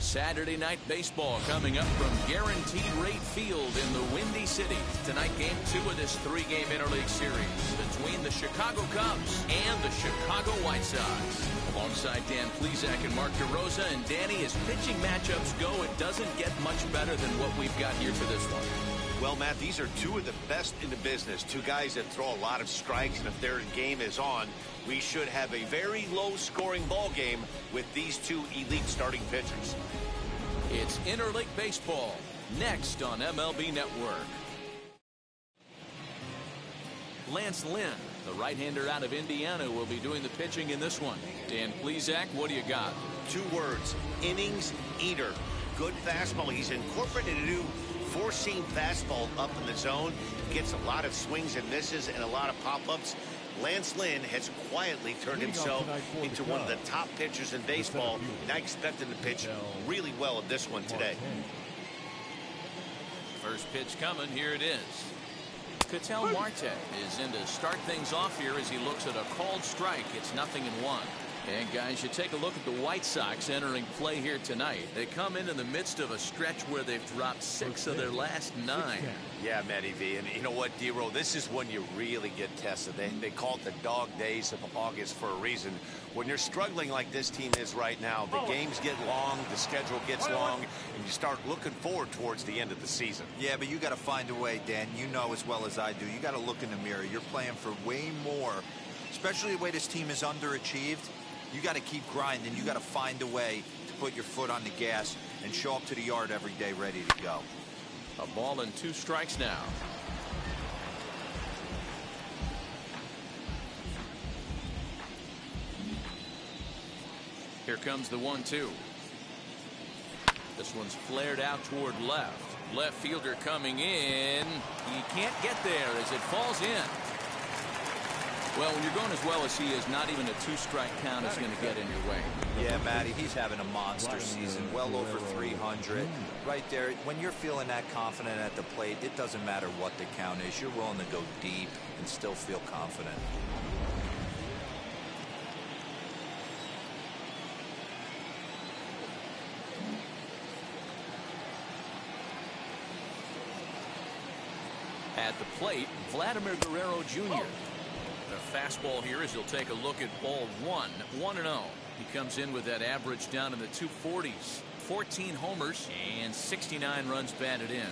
Saturday night baseball coming up from Guaranteed Rate Field in the Windy City. Tonight, game 2 of this 3-game interleague series between the Chicago Cubs and the Chicago White Sox. Alongside Dan Plesac and Mark DeRosa. And Danny, as pitching matchups go, it doesn't get much better than what we've got here for this one. Well, Matt, these are two of the best in the business. Two guys that throw a lot of strikes, and if their game is on, we should have a very low-scoring ball game with these two elite starting pitchers. It's interleague baseball next on MLB Network. Lance Lynn, the right-hander out of Indiana, will be doing the pitching in this one. Dan Plesac, what do you got? 2 words: innings eater. Good fastball. He's incorporated a new 4-seam fastball up in the zone. Gets a lot of swings and misses and a lot of pop-ups. Lance Lynn has quietly turned himself into one of the top pitchers in baseball, and I expect him to pitch really well in this one today. First pitch coming. Here it is. Ketel Marte is in to start things off here as he looks at a called strike. It's 0-1. And guys, you take a look at the White Sox entering play here tonight. They come in the midst of a stretch where they've dropped 6 of their last 9. Yeah, Matty V. And you know what, D-Roll? This is when you really get tested. They call it the dog days of August for a reason. When you're struggling like this team is right now, the games get long, the schedule gets long, and you start looking forward towards the end of the season. Yeah, but you got to find a way, Dan. You know as well as I do. You got to look in the mirror. You're playing for way more, especially the way this team is underachieved. You got to keep grinding. You got to find a way to put your foot on the gas and show up to the yard every day ready to go. A ball and 2 strikes now. Here comes the 1-2. This one's flared out toward left. Left fielder coming in. He can't get there as it falls in. Well, when you're going as well as he is, not even a 2-strike count is going to get in your way. Yeah, Matty, he's having a monster season, well over 300. Right there, when you're feeling that confident at the plate, it doesn't matter what the count is. You're willing to go deep and still feel confident. At the plate, Vladimir Guerrero Jr. The fastball here as he'll take a look at ball 1, 1-0. He comes in with that average down in the 240s. 14 homers and 69 runs batted in.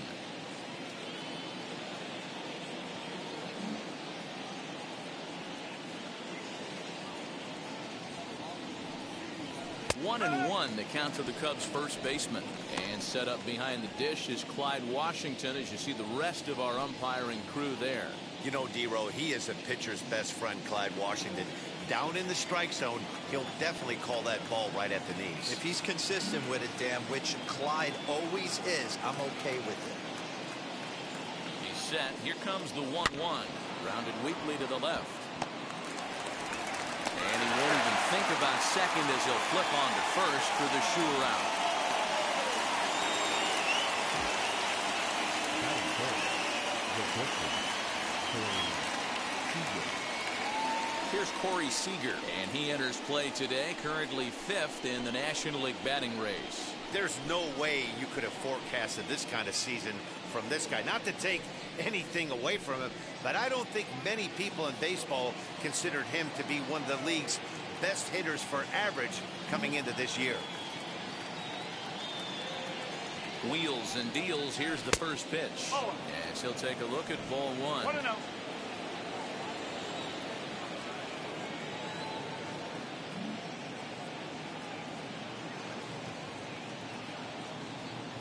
1-1 the count to the Cubs first baseman. And set up behind the dish is Clyde Washington as you see the rest of our umpiring crew there. You know, D-Row, he is a pitcher's best friend, Clyde Washington. Down in the strike zone, he'll definitely call that ball right at the knees. If he's consistent with it, Dan, which Clyde always is, I'm okay with it. He's set. Here comes the 1-1. Grounded weakly to the left. And he won't even think about second as he'll flip on to first for the sure out. Here's Corey Seager, and he enters play today, currently 5th in the National League batting race. There's no way you could have forecasted this kind of season from this guy. Not to take anything away from him, but I don't think many people in baseball considered him to be one of the league's best hitters for average coming into this year. Wheels and deals. Here's the first pitch. As he'll take a look at ball 1. 1-0.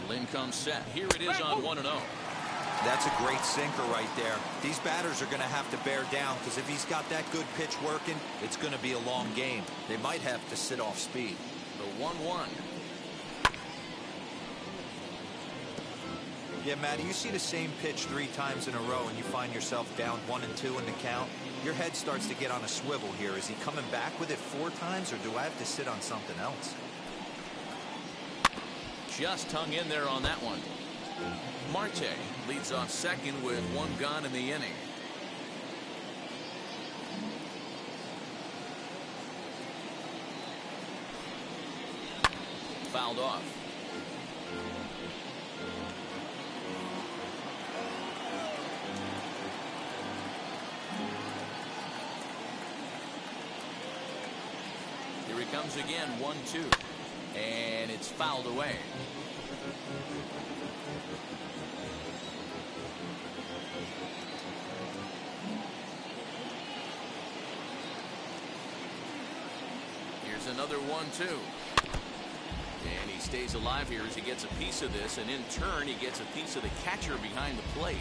Lynn comes set. Here it is on 1-0. That's a great sinker right there. These batters are going to have to bear down because if he's got that good pitch working, it's going to be a long game. They might have to sit off speed. The 1-1. Yeah, Matty, you see the same pitch 3 times in a row and you find yourself down 1 and 2 in the count. Your head starts to get on a swivel here. Is he coming back with it 4 times or do I have to sit on something else? Just hung in there on that one. Marte leads off second with 1 gone in the inning. Fouled off. Here he comes again, 1-2. And it's fouled away. Here's another 1-2. And he stays alive here as he gets a piece of this, and in turn he gets a piece of the catcher behind the plate.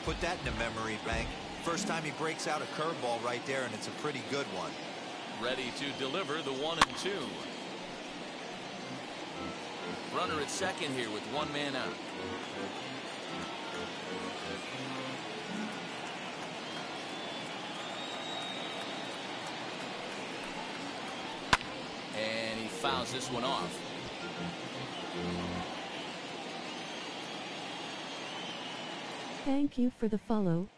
Put that in a memory bank. First time he breaks out a curveball right there, and it's a pretty good one. Ready to deliver the 1-2. Runner at second here with one man out. And he fouls this one off. Thank you for the follow.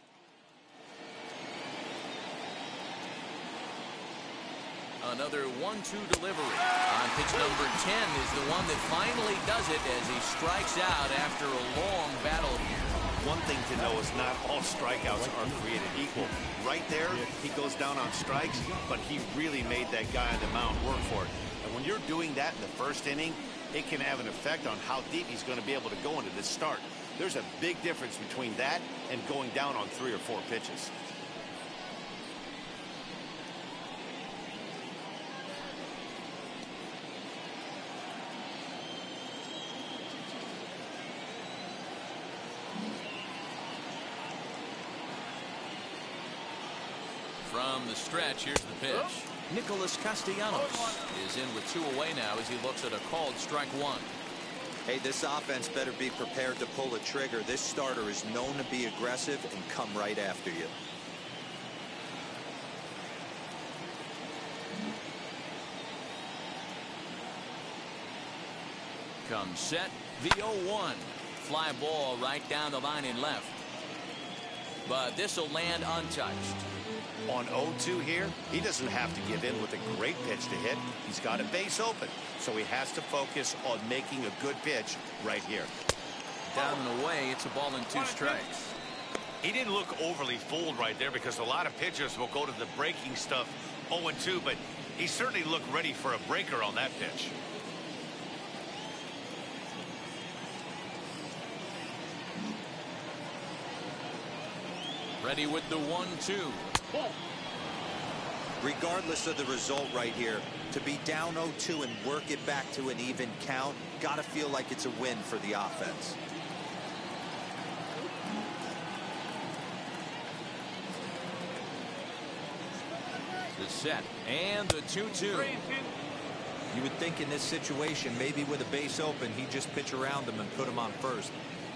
Another 1-2 delivery. On pitch number 10 is the one that finally does it as he strikes out after a long battle here. One thing to know is not all strikeouts are created equal. Right there, he goes down on strikes, but he really made that guy on the mound work for it. And when you're doing that in the first inning, it can have an effect on how deep he's going to be able to go into this start. There's a big difference between that and going down on 3 or 4 pitches. From the stretch, here's the pitch. Nicholas Castellanos is in with 2 away now as he looks at a called strike 1. Hey, this offense better be prepared to pull a trigger. This starter is known to be aggressive and come right after you. Comes set, the 0-1. Fly ball right down the line and left. But this will land untouched. On 0-2 here, he doesn't have to give in with a great pitch to hit. He's got a base open, so he has to focus on making a good pitch right here. Down and away, it's a ball and 2 strikes. He didn't look overly fooled right there because a lot of pitchers will go to the breaking stuff 0-2, but he certainly looked ready for a breaker on that pitch. Ready with the 1-2. Regardless of the result right here, to be down 0-2 and work it back to an even count, gotta feel like it's a win for the offense. The set and the 2-2. You would think in this situation, maybe with a base open, he'd just pitch around him and put him on first.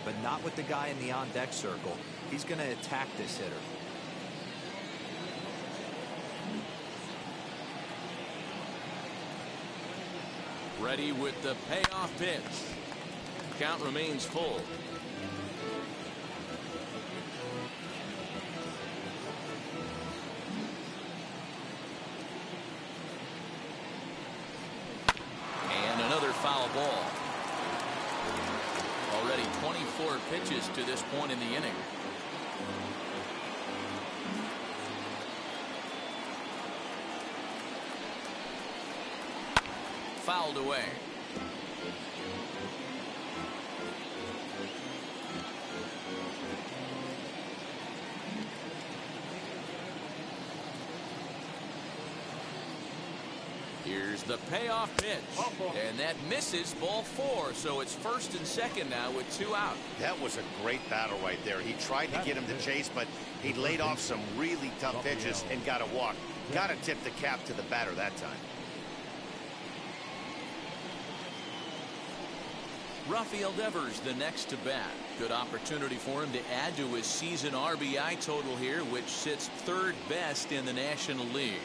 But not with the guy in the on-deck circle. He's going to attack this hitter. Ready with the payoff pitch. Count remains full. And another foul ball. Already 24 pitches to this point in the inning. Fouled away. Here's the payoff pitch. And that misses, ball 4. So it's first and second now with 2 out. That was a great battle right there. He tried to get him to chase, but he laid off some really tough pitches and got a walk. Got to tip the cap to the batter that time. Rafael Devers the next to bat. Good opportunity for him to add to his season RBI total here, which sits 3rd best in the National League.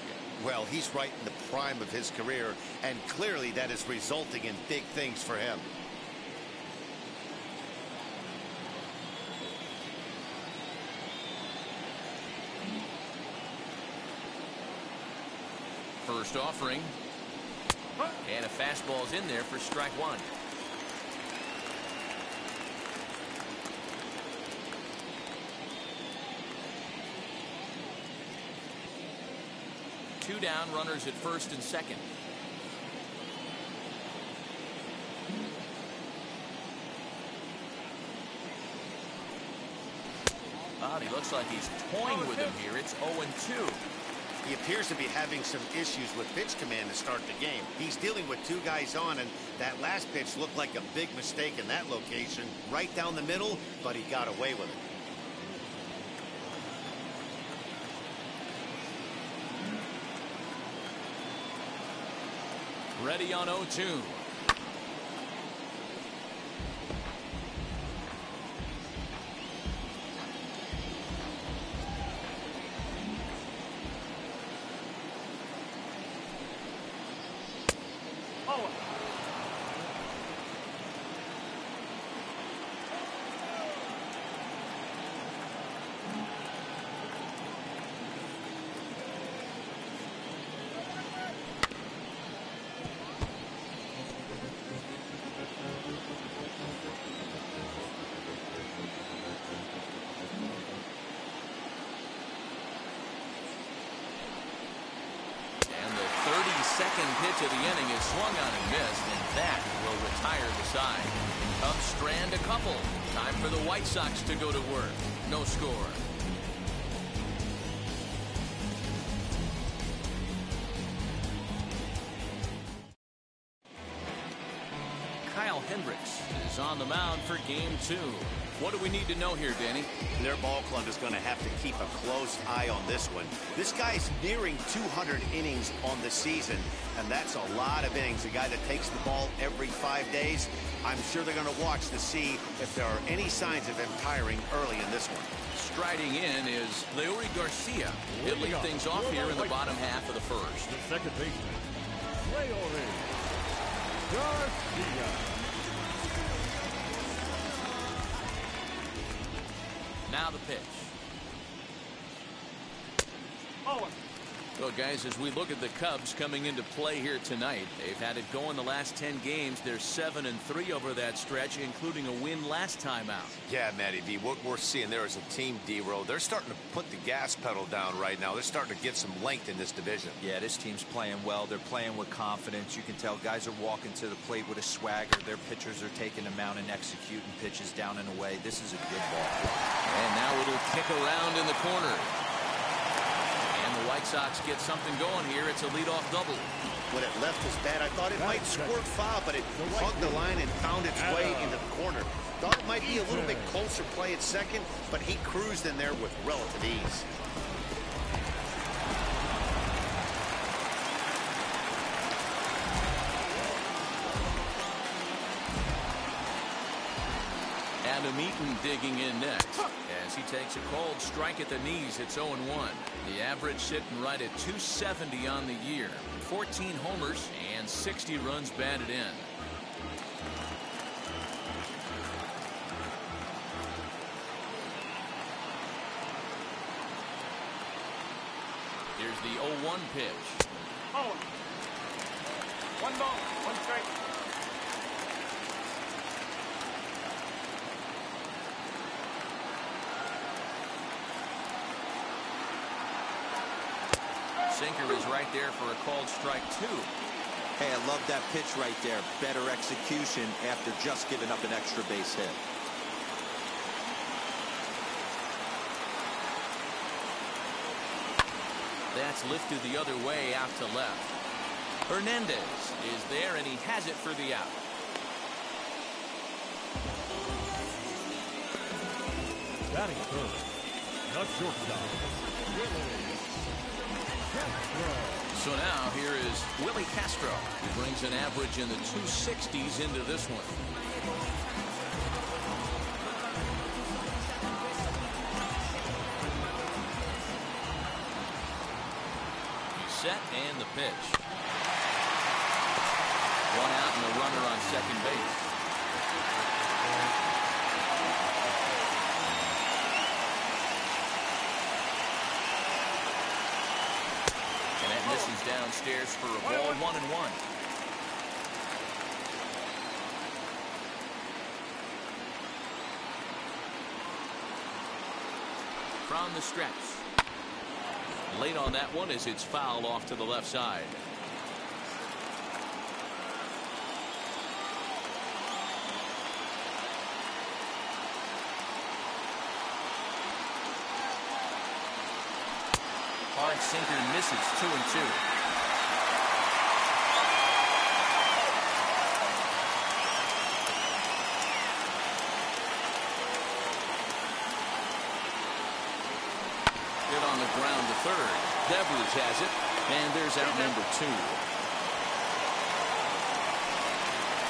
Well, he's right in the prime of his career, and clearly that is resulting in big things for him. First offering. And a fastball's in there for strike 1. 2 down, runners at first and second. He looks like he's toying with him here. It's 0-2. He appears to be having some issues with pitch command to start the game. He's dealing with 2 guys on, and that last pitch looked like a big mistake in that location. Right down the middle, but he got away with it. Ready on 0-2. Second pitch of the inning is swung on and missed, and that will retire the side. Cubs strand a couple. Time for the White Sox to go to work. No score. Kyle Hendricks is on the mound for game 2. What do we need to know here, Danny? Their ball club is going to have to keep a close eye on this one. This guy's nearing 200 innings on the season, and that's a lot of innings. A guy that takes the ball every 5 days. I'm sure they're going to watch to see if there are any signs of him tiring early in this one. Striding in is Leury Garcia. He'll lead things off here in the bottom half of the first. The second baseman, Leury Garcia. Now the pitch. Well, guys, as we look at the Cubs coming into play here tonight, they've had it go in the last 10 games. They're 7-3 over that stretch, including a win last time out. Yeah, Matty V, what we're seeing there is a team, D-Row. They're starting to put the gas pedal down right now. They're starting to get some length in this division. Yeah, this team's playing well. They're playing with confidence. You can tell guys are walking to the plate with a swagger. Their pitchers are taking them out and executing pitches down and away. This is a good ball. And now it'll kick around in the corner. The White Sox get something going here. It's a leadoff double. When it left his bat, I thought it might squirt foul, but it hugged the line and found its way into the corner. Thought it might be a little bit closer play at second, but he cruised in there with relative ease. Adam Eaton digging in next as he takes a cold strike at the knees. It's 0-1. The average sitting right at 270 on the year. 14 homers and 60 runs batted in. Here's the 0-1 pitch. 1 ball, 1 strike. Sinker is right there for a called strike 2. Hey, I love that pitch right there. Better execution after just giving up an extra base hit. That's lifted the other way out to left. Hernandez is there, and he has it for the out. Batting third, the shortstop, So now here is Willie Castro, who brings an average in the 260s into this one. He's set, and the pitch. 1 out and a runner on second base. Misses downstairs for a ball. 1-1. From the stretch. Late on that one as it's fouled off to the left side. Hard sinker misses, 2-2. Hit on the ground to third. Devers has it, and there's out number 2.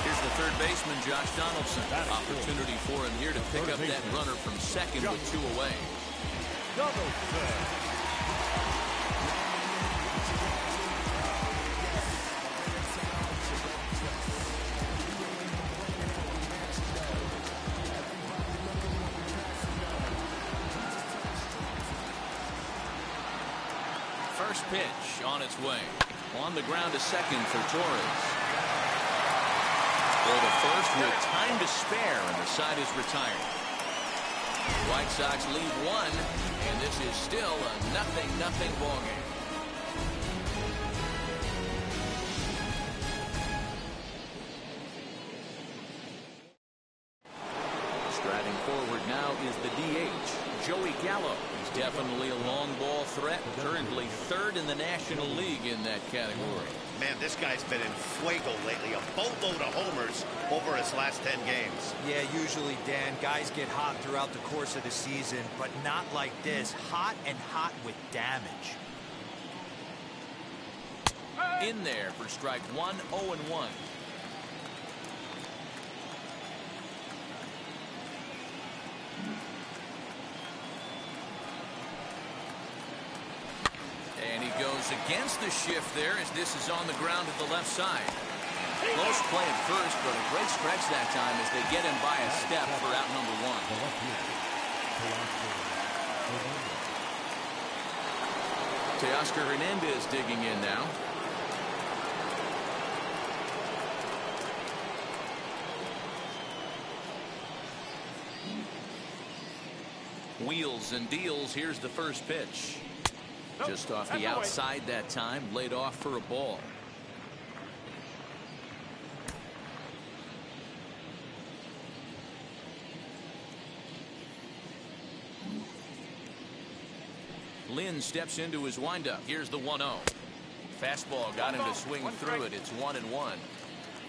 Here's the third baseman, Josh Donaldson. Opportunity for him here to pick up that runner from second with 2 away. First pitch on its way. On the ground to second for Torres. For the first with time to spare, and the side is retired. White Sox lead 1, and this is still a 0-0 ball game. Striding forward now is the DH, Joey Gallo. He's definitely a long ball threat, currently 3rd in the National League in that category. Man, this guy's been in fuego lately. A boatload of homers over his last 10 games. Yeah, usually, Dan, guys get hot throughout the course of the season, but not like this. Hot and hot with damage. In there for strike 1, 0-1. And he goes against the shift there as this is on the ground at the left side. Close play at first, but a great stretch that time as they get him by a step for out number 1. Teoscar Hernandez digging in now. Wheels and deals. Here's the first pitch. Just off the outside that time, laid off for a ball. Lynn steps into his windup. Here's the 1-0. Fastball got him to swing through it. It's 1-1.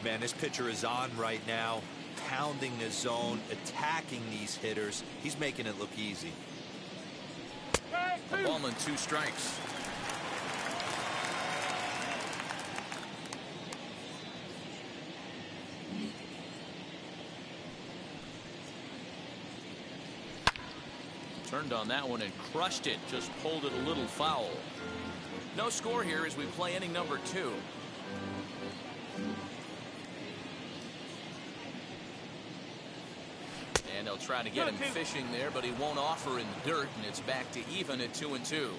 Man, this pitcher is on right now, pounding the zone, attacking these hitters. He's making it look easy. A ball and 2 strikes. Turned on that one and crushed it. Just pulled it a little foul. No score here as we play inning number 2. And they'll try to get him fishing there, but he won't offer in the dirt, and it's back to even at 2-2.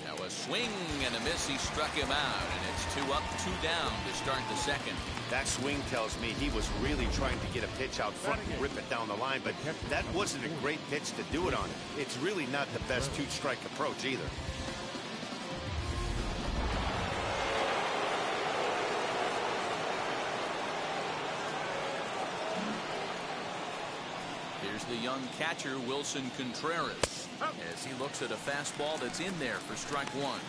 Now a swing and a miss. He struck him out, and it's 2 up, 2 down to start the second. That swing tells me he was really trying to get a pitch out front and rip it down the line, but that wasn't a great pitch to do it on. It's really not the best 2-strike approach either. Here's the young catcher, Wilson Contreras, as he looks at a fastball that's in there for strike 1.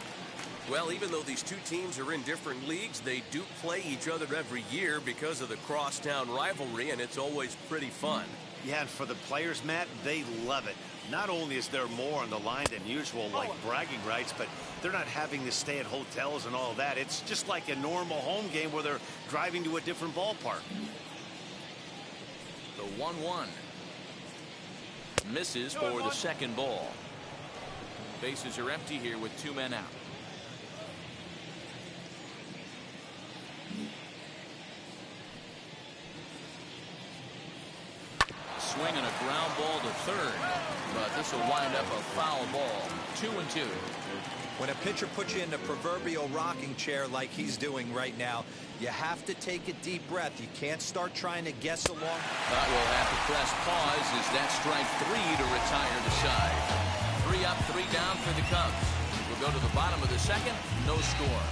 Well, even though these two teams are in different leagues, they do play each other every year because of the crosstown rivalry, and it's always pretty fun. Yeah, and for the players, Matt, they love it. Not only is there more on the line than usual, like bragging rights, but they're not having to stay at hotels and all that. It's just like a normal home game where they're driving to a different ballpark. The 1-1. Misses for the second ball. Bases are empty here with 2 men out. Swing and a ground ball to third. but this will wind up a foul ball. 2-2. When a pitcher puts you in the proverbial rocking chair like he's doing right now, you have to take a deep breath. You can't start trying to guess along. But we'll have to press pause as that strike 3 to retire the side. 3 up, 3 down for the Cubs. We'll go to the bottom of the second. No score.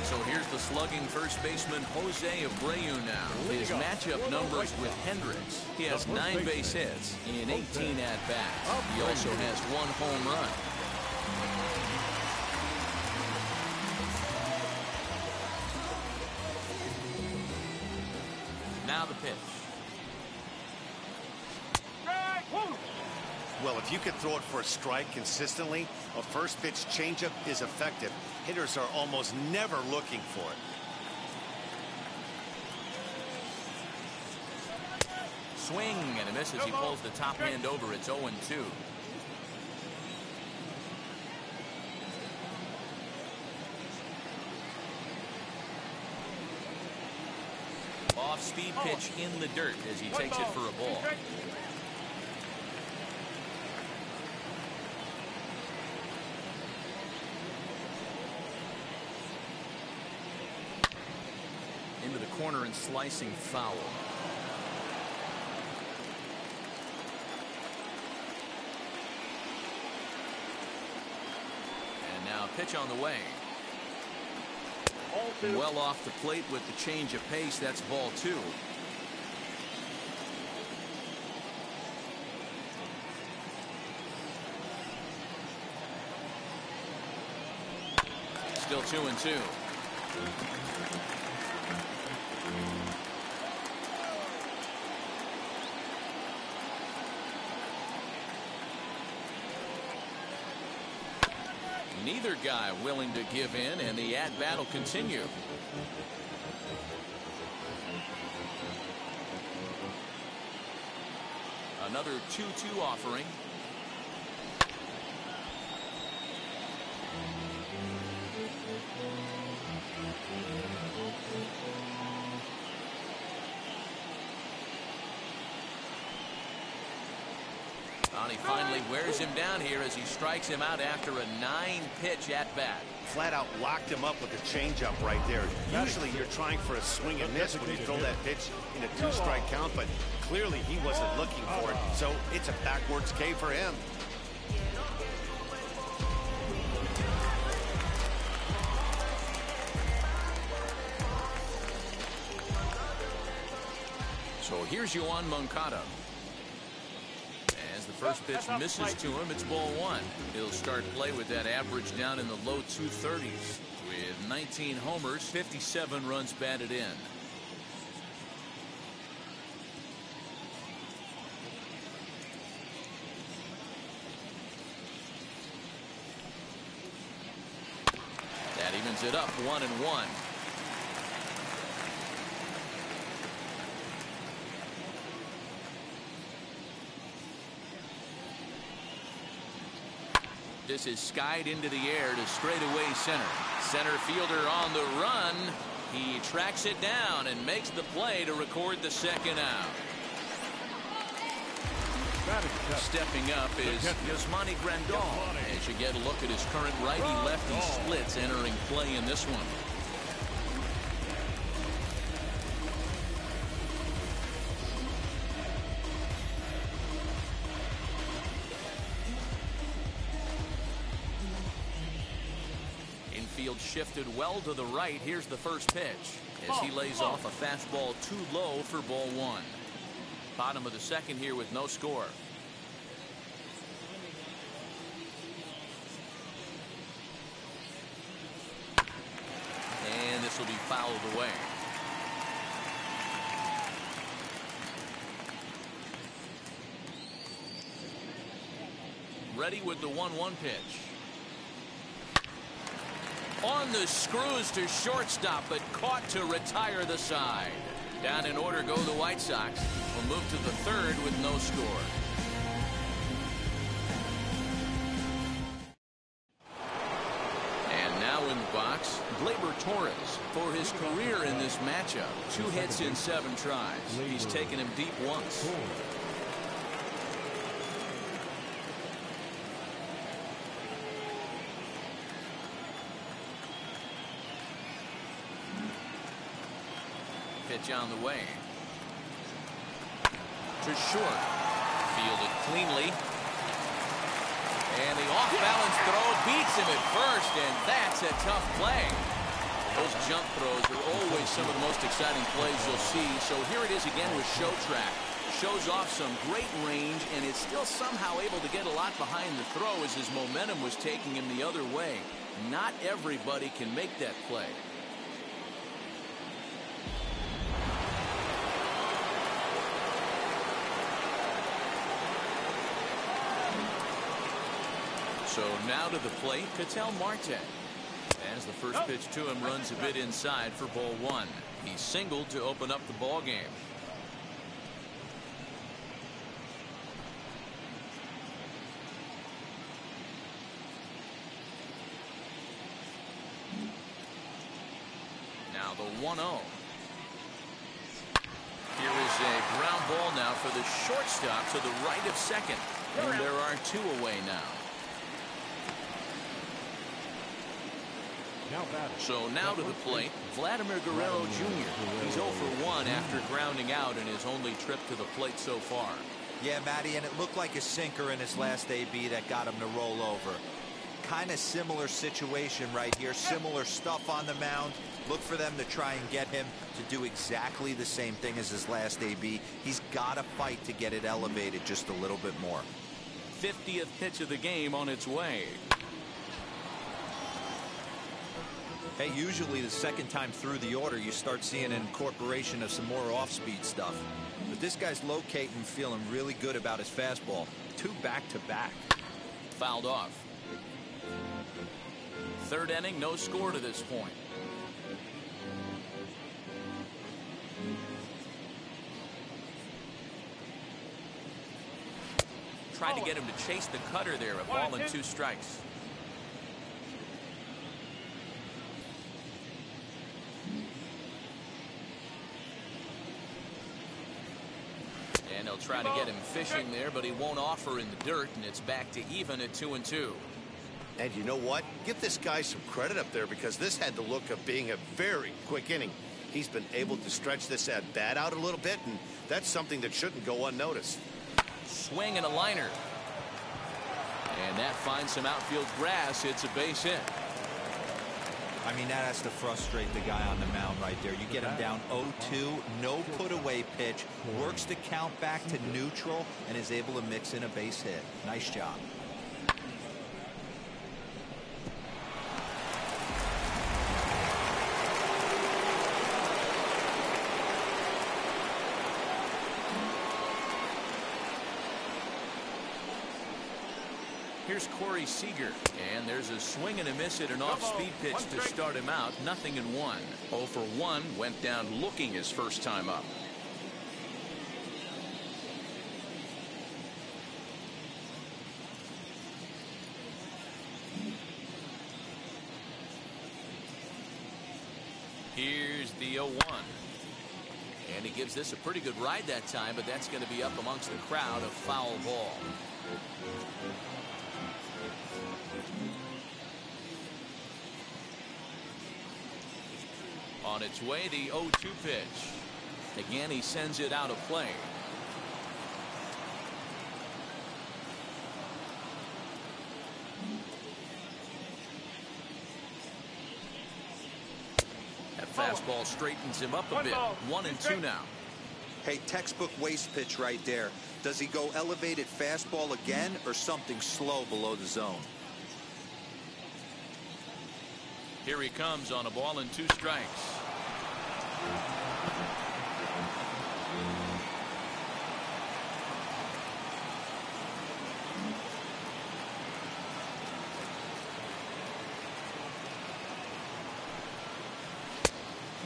So here's the slugging first baseman Jose Abreu now. His matchup numbers with Hendricks. He has 9 base hits in 18 at-bats. He also has 1 home run. Now the pitch. Well, if you can throw it for a strike consistently, a first pitch changeup is effective. Hitters are almost never looking for it. Swing and a miss as he pulls the top hand over. It's 0-2. Off-speed pitch in the dirt as he takes it for a ball. Into the corner and slicing foul. And now pitch on the way. Well off the plate with the change of pace. That's ball 2. Still 2-2. Neither guy willing to give in, and the at-bat will continue. Another 2-2 offering. He finally wears him down here as he strikes him out after a 9-pitch at-bat. Flat out locked him up with a changeup right there. Usually you're trying for a swing and miss when you throw that pitch in a 2-strike count, but clearly he wasn't looking for it, so it's a backwards K for him. So here's Yoan Moncada. As the first pitch misses to him, it's ball 1. He'll start play with that average down in the low 230s. With 19 homers, 57 runs batted in. That evens it up 1-1. This is skied into the air to straightaway center. Center fielder on the run. He tracks it down and makes the play to record the second out. Stepping up is Yasmani Grandal. As you get a look at his current righty-lefty splits entering play in this one. Infield shifted well to the right. Here's the first pitch as he lays off a fastball too low for ball 1. Bottom of the second here with no score. And this will be fouled away. Ready with the 1-1 pitch. On the screws to shortstop, but caught to retire the side. Down in order go the White Sox. Will move to the third with no score. Now in the box, Gleyber Torres. For his career in this matchup, 2 hits in 7 tries. He's taken him deep once. Pitch on the way. To short. Fielded cleanly. And the off-balance throw beats him at first, and that's a tough play. Those jump throws are always some of the most exciting plays you'll see. So here it is again with Show Track. Shows off some great range, and is still somehow able to get a lot behind the throw as his momentum was taking him the other way. Not everybody can make that play. So now to the plate, Ketel Marte. As the first pitch to him runs a bit inside for ball 1. He singled to open up the ball game. Now the 1-0. Here is a ground ball now for the shortstop to the right of second. And there are 2 away now. So now to the plate, Vladimir Guerrero Jr. He's 0 for 1 after grounding out in his only trip to the plate so far. Yeah, Matty, and it looked like a sinker in his last AB that got him to roll over. Kind of similar situation right here. Similar stuff on the mound. Look for them to try and get him to do exactly the same thing as his last AB. He's got to fight to get it elevated just a little bit more. 50th pitch of the game on its way. Hey, usually the second time through the order you start seeing an incorporation of some more off-speed stuff. But this guy's locating, feeling really good about his fastball. 2 back-to-back. Fouled off. 3rd inning, no score to this point. Tried to get him to chase the cutter there. A ball and 2 strikes. And they'll try to get him fishing there, but he won't offer in the dirt, and it's back to even at 2-2. And you know what? Give this guy some credit up there, because this had the look of being a very quick inning. He's been able to stretch this at bat out a little bit, and that's something that shouldn't go unnoticed. Swing and a liner. And that finds some outfield grass. It's a base hit. I mean, that has to frustrate the guy on the mound right there. You get him down 0-2, no put-away pitch, works the count back to neutral, and is able to mix in a base hit. Nice job. Here's Corey Seager, and there's a swing and a miss at an off-speed pitch to start him out. 0-1. 0 for 1, went down looking his first time up. Here's the 0-1. And he gives this a pretty good ride that time, but that's going to be up amongst the crowd. A foul ball. On its way, the 0-2 pitch. Again, he sends it out of play. That fastball straightens him up a bit. 1-2 now. Hey, textbook waste pitch right there. Does he go elevated fastball again or something slow below the zone? Here he comes on a ball and 2 strikes.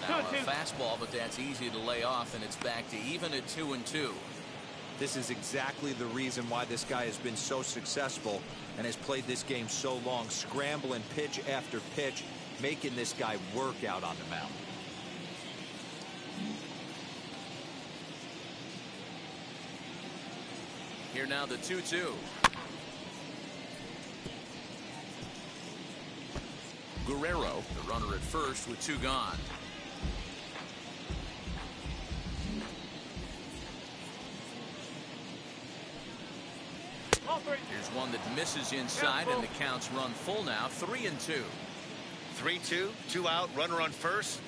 Now a fastball, but that's easy to lay off, and it's back to even at 2-2. This is exactly the reason why this guy has been so successful and has played this game so long. Scrambling pitch after pitch, making this guy work out on the mound. Here now the 2-2. Guerrero, the runner at first with 2 gone. Here's one that misses inside, and the counts run full now, 3-2. 3-2, 2 out, runner on first.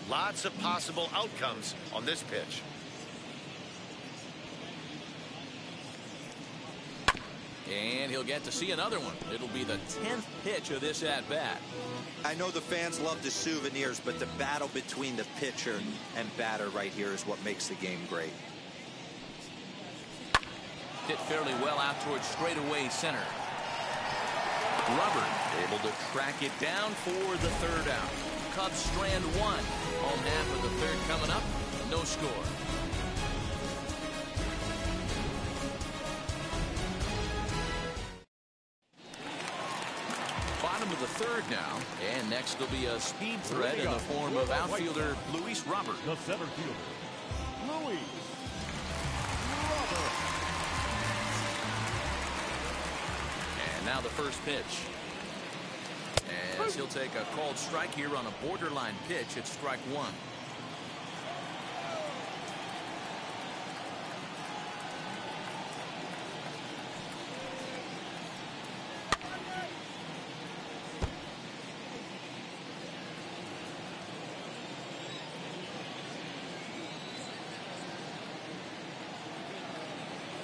Lots of possible outcomes on this pitch. And he'll get to see another one. It'll be the 10th pitch of this at-bat. I know the fans love the souvenirs, but the battle between the pitcher and batter right here is what makes the game great. Hit fairly well out towards straightaway center. Robert able to track it down for the 3rd out. Cubs strand 1. Home half of the 3rd coming up. No score. Bottom of the 3rd now, and next will be a speed threat in the form of outfielder Luis Robert. The center fielder, Luis Robert. And now the first pitch. As he'll take a called strike here on a borderline pitch at strike 1.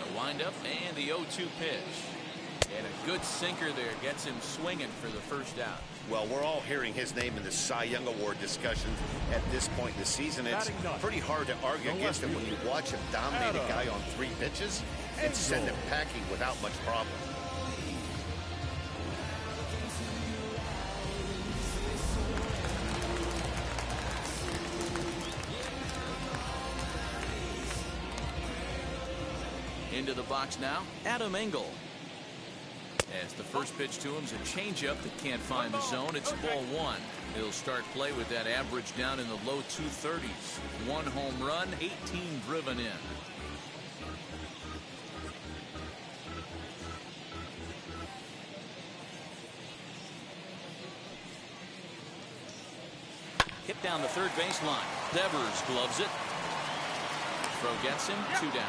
The windup and the 0-2 pitch. And a good sinker there gets him swinging for the first out. Well, we're all hearing his name in the Cy Young Award discussion at this point in the season. It's pretty hard to argue against him when you watch him dominate a guy on 3 pitches and send him packing without much problem. Into the box now, Adam Engel. As the first pitch to him is a changeup that can't find the zone. It's ball 1. He'll start play with that average down in the low 230s. 1 home run, 18 driven in. Hit down the 3rd baseline. Devers gloves it. Throw gets him, 2 down.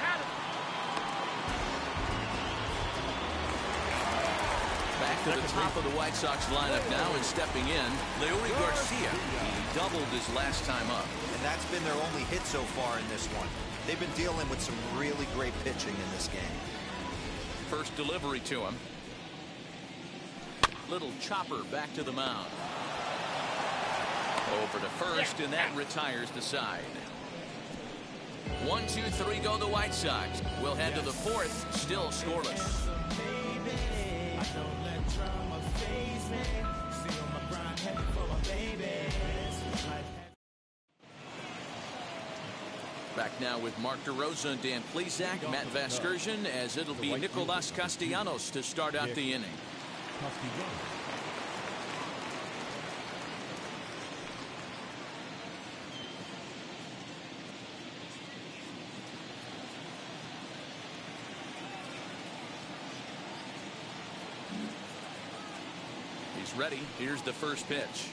Back to the top of the White Sox lineup now, and stepping in, Leury Garcia. He doubled his last time up. And that's been their only hit so far in this one. They've been dealing with some really great pitching in this game. First delivery to him. Little chopper back to the mound. Over to first, and that retires the side. 1, 2, 3 go the White Sox. We'll head to the 4th, still scoreless. Back now with Mark DeRosa and Dan Plesac, Matt Vasgersian, as it'll be Nicolas Castellanos to start out the inning. He's ready. Here's the first pitch.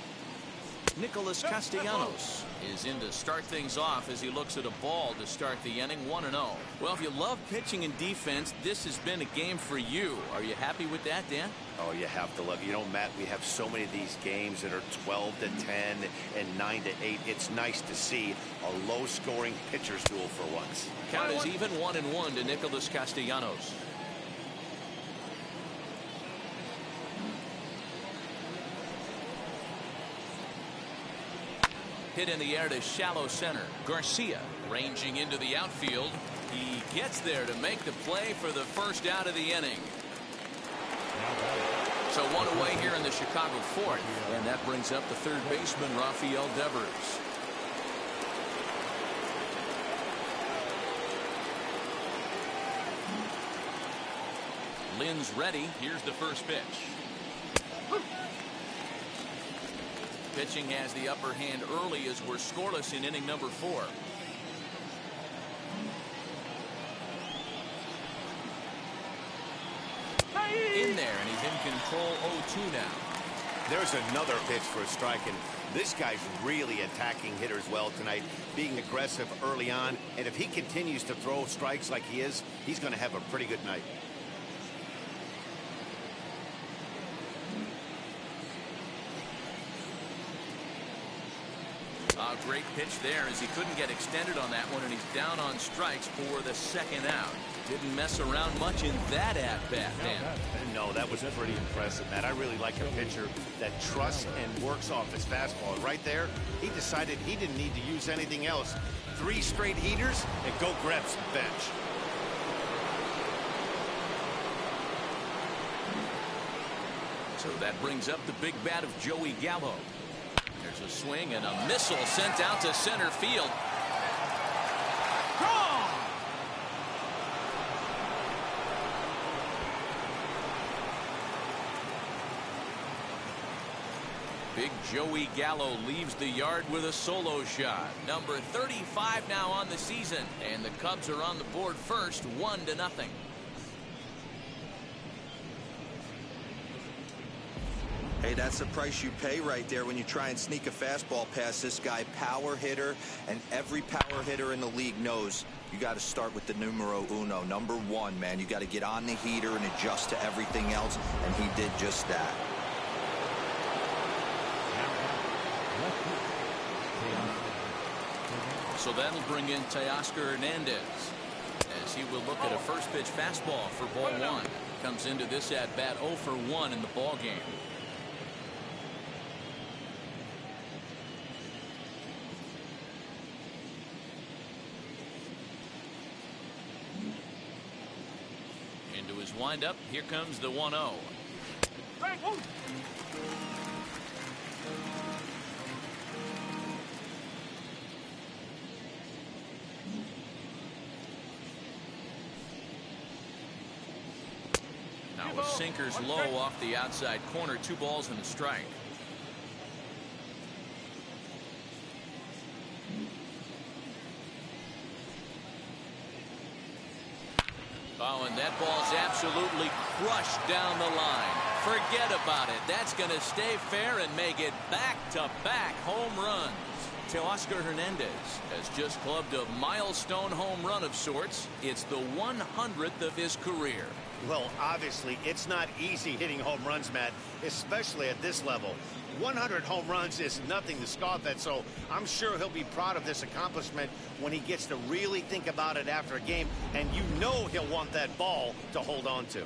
Nicolas Castellanos is in to start things off as he looks at a ball to start the inning, 1-0. Well, if you love pitching and defense, this has been a game for you. Are you happy with that, Dan? Oh, you have to love it. You know, Matt, we have so many of these games that are 12-10 and 9-8. It's nice to see a low-scoring pitcher's duel for once. Count is even, 1-1 to Nicolas Castellanos. Hit in the air to shallow center. Garcia ranging into the outfield. He gets there to make the play for the first out of the inning. So 1 away here in the Chicago 4th. And that brings up the 3rd baseman, Rafael Devers. Lynn's ready. Here's the first pitch. pitching has the upper hand early as we're scoreless in inning number 4. In there, and he's in control 0-2 now. There's another pitch for a strike, and this guy's really attacking hitters well tonight, being aggressive early on, and if he continues to throw strikes like he is, he's going to have a pretty good night. A great pitch there as he couldn't get extended on that one, and he's down on strikes for the second out. Didn't mess around much in that at-bat, Dan. No, that was pretty impressive, Matt. I really like a pitcher that trusts and works off his fastball. Right there, he decided he didn't need to use anything else. 3 straight heaters and go grab some bench. So that brings up the big bat of Joey Gallo. There's a swing and a missile sent out to center field. Big Joey Gallo leaves the yard with a solo shot. Number 35 now on the season, and the Cubs are on the board first, 1-0. Hey, that's the price you pay right there when you try and sneak a fastball past this guy. Power hitter, and every power hitter in the league knows you got to start with the numero uno, number 1, man. You got to get on the heater and adjust to everything else, and he did just that. So that'll bring in Teoscar Hernandez as he will look at a first pitch fastball for ball 1. Comes into this at bat 0 for 1 in the ball game. Into his windup. Here comes the 1-0. Now with sinkers low off the outside corner, 2 balls and a strike. Oh, and that ball's absolutely crushed down the line. Forget about it. That's going to stay fair and make it back-to-back home runs. Teoscar Hernandez has just clubbed a milestone home run of sorts. It's the 100th of his career. Well, obviously, it's not easy hitting home runs, Matt, especially at this level. 100 home runs is nothing to scoff at, so I'm sure he'll be proud of this accomplishment when he gets to really think about it after a game, and you know he'll want that ball to hold on to.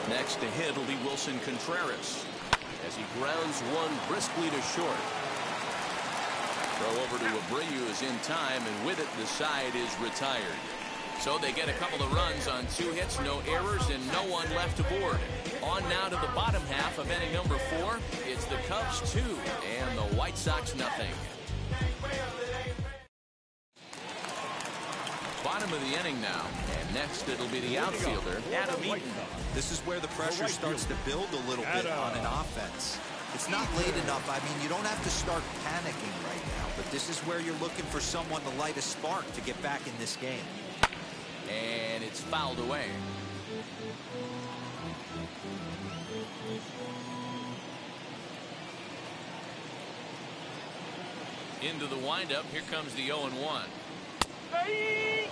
Next to hit will be Wilson Contreras as he grounds one briskly to short. Throw over to Abreu is in time, and with it the side is retired. So they get a couple of runs on 2 hits, no errors, and no one left aboard. On now to the bottom half of inning number 4. It's the Cubs 2 and the White Sox nothing. Bottom of the inning now, and next it'll be the outfielder, Adam Eaton. This is where the pressure starts to build a little bit on an offense. It's not late enough. I mean, you don't have to start panicking right now, but this is where you're looking for someone to light a spark to get back in this game. And it's fouled away. Into the windup. Here comes the 0-1. 0-2.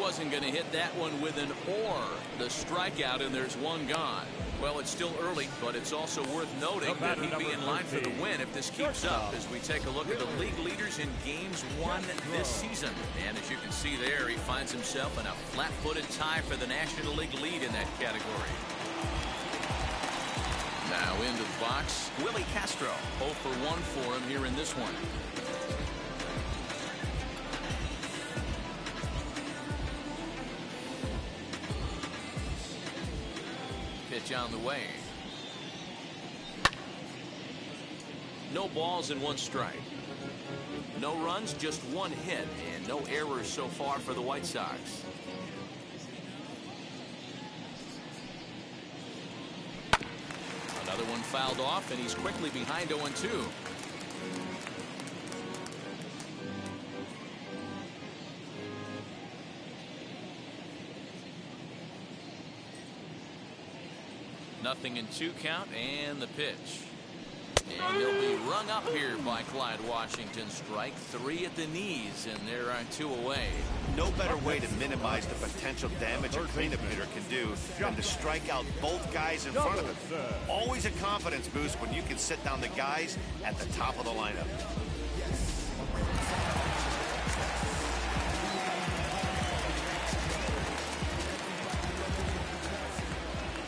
wasn't going to hit that one with an or. The strikeout, and there's one gone. Well, it's still early, but it's also worth noting that he'd be in line for the win if this keeps up as we take a look at the league leaders in games won this season. And as you can see there, he finds himself in a flat-footed tie for the National League lead in that category. Now into the box, Willie Castro. 0 for 1 for him here in this one. Pitch on the way. No balls and 1 strike. No runs, just 1 hit, and no errors so far for the White Sox. Another one fouled off, and he's quickly behind 0-2. Nothing in 2 count, and the pitch. And they'll be rung up here by Clyde Washington. Strike 3 at the knees, and there are 2 away. No better way to minimize the potential damage a cleanup hitter can do than to strike out both guys in front of him. Always a confidence boost when you can sit down the guys at the top of the lineup.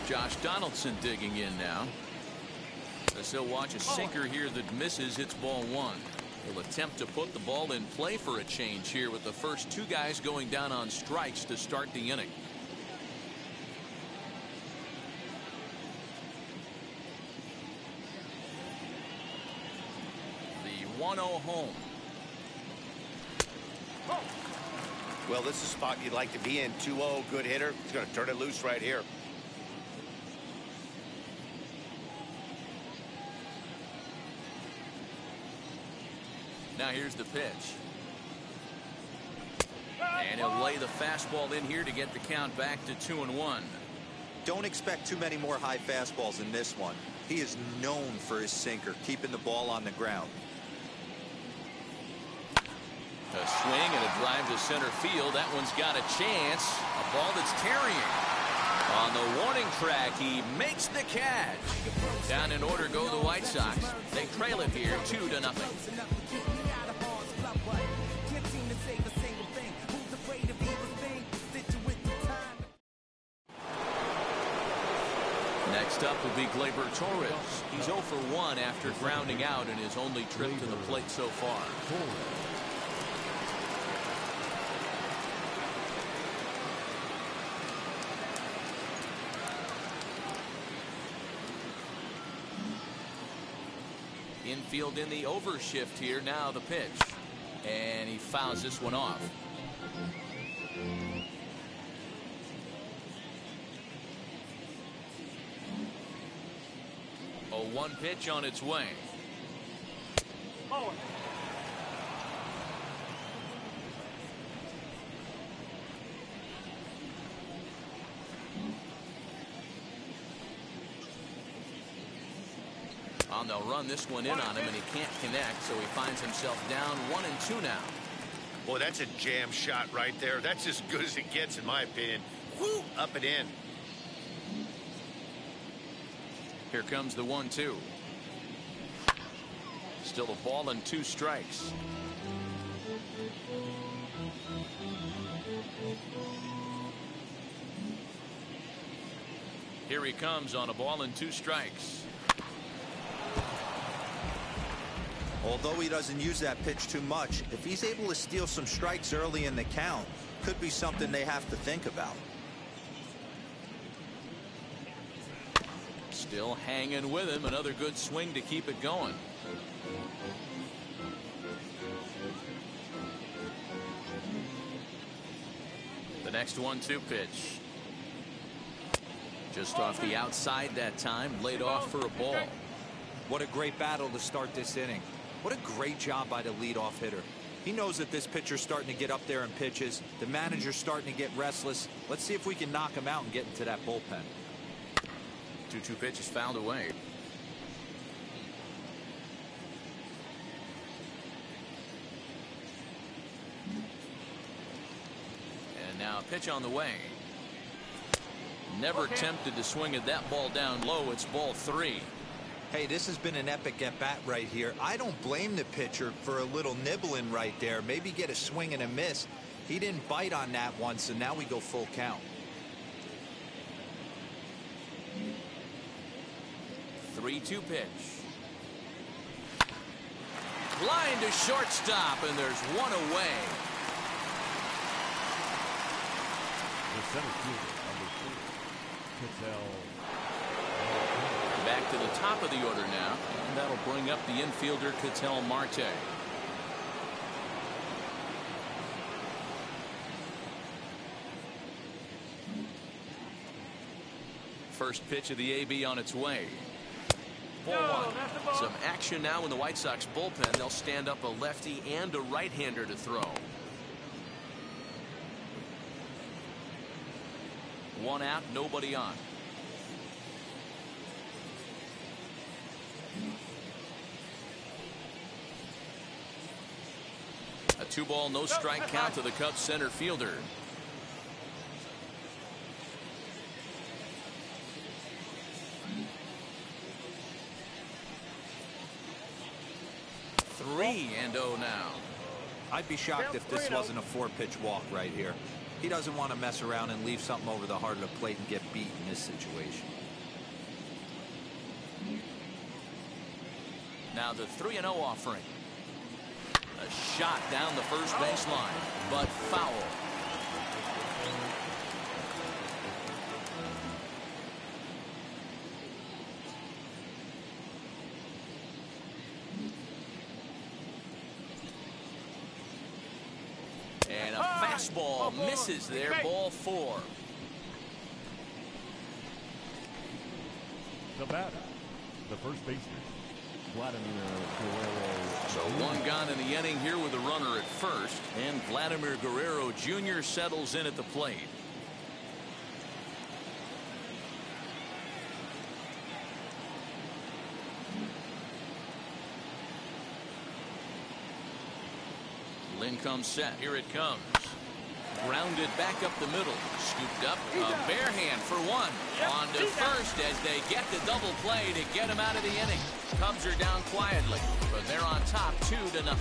Josh Donaldson digging in now. As he'll watch a sinker here that misses. It's ball 1. He'll attempt to put the ball in play for a change here with the first 2 guys going down on strikes to start the inning. The 1-0 home. Well, this is a spot you'd like to be in. 2-0, good hitter. He's going to turn it loose right here. Now here's the pitch. And he'll lay the fastball in here to get the count back to 2-1. Don't expect too many more high fastballs in this one. He is known for his sinker, keeping the ball on the ground. A swing and a drive to center field. That one's got a chance. A ball that's carrying. On the warning track, he makes the catch. Down in order go the White Sox. They trail it here 2-0. Next up will be Gleyber Torres. He's 0 for 1 after grounding out in his only trip to the plate so far. Infield in the overshift here. Now the pitch. And he fouls this one off. 0-1 pitch on its way. They'll run this one in on him, and he can't connect, so he finds himself down 1-2 now. Boy, that's a jam shot right there. That's as good as it gets, in my opinion. Woo, up and in. Here comes the 1-2. Still a ball and 2 strikes. Here he comes on a ball and 2 strikes. Although he doesn't use that pitch too much, if he's able to steal some strikes early in the count, could be something they have to think about. Still hanging with him. Another good swing to keep it going. The next 1-2 pitch. Just off the outside that time. Laid off for a ball. What a great battle to start this inning. What a great job by the leadoff hitter. He knows that this pitcher's starting to get up there in pitches. The manager's starting to get restless. Let's see if we can knock him out and get into that bullpen. 2-2 pitch is fouled away. And now now. Pitch on the way. Never tempted to swing at that ball down low. It's ball 3. Hey, this has been an epic at-bat right here. I don't blame the pitcher for a little nibbling right there. Maybe get a swing and a miss. He didn't bite on that one, so now we go full count. 3-2 pitch. Line to shortstop, and there's one away. The center fielder, number 4, Cattell. Back to the top of the order now, and that'll bring up the infielder Cattell Marte. First pitch of the AB on its way. Ball 1. Some action now in the White Sox bullpen. They'll stand up a lefty and a right-hander to throw. 1 out, nobody on. A 2-ball, no strike count to the Cubs center fielder. Three and 0 now. I'd be shocked if this wasn't a 4-pitch walk right here. He doesn't want to mess around and leave something over the heart of the plate and get beat in this situation. Now the 3-0 offering. A shot down the first baseline, but foul. And a fastball misses there, ball 4. The batter, the first baseman, Vladimir Guerrero. So 1 gone in the inning here with a runner at first, and Vladimir Guerrero Jr. settles in at the plate. Lynn comes set. Here it comes. Grounded back up the middle. Scooped up. A bare hand for 1. On to first as they get the double play to get him out of the inning. Cubs are down quietly, but they're on top 2-0.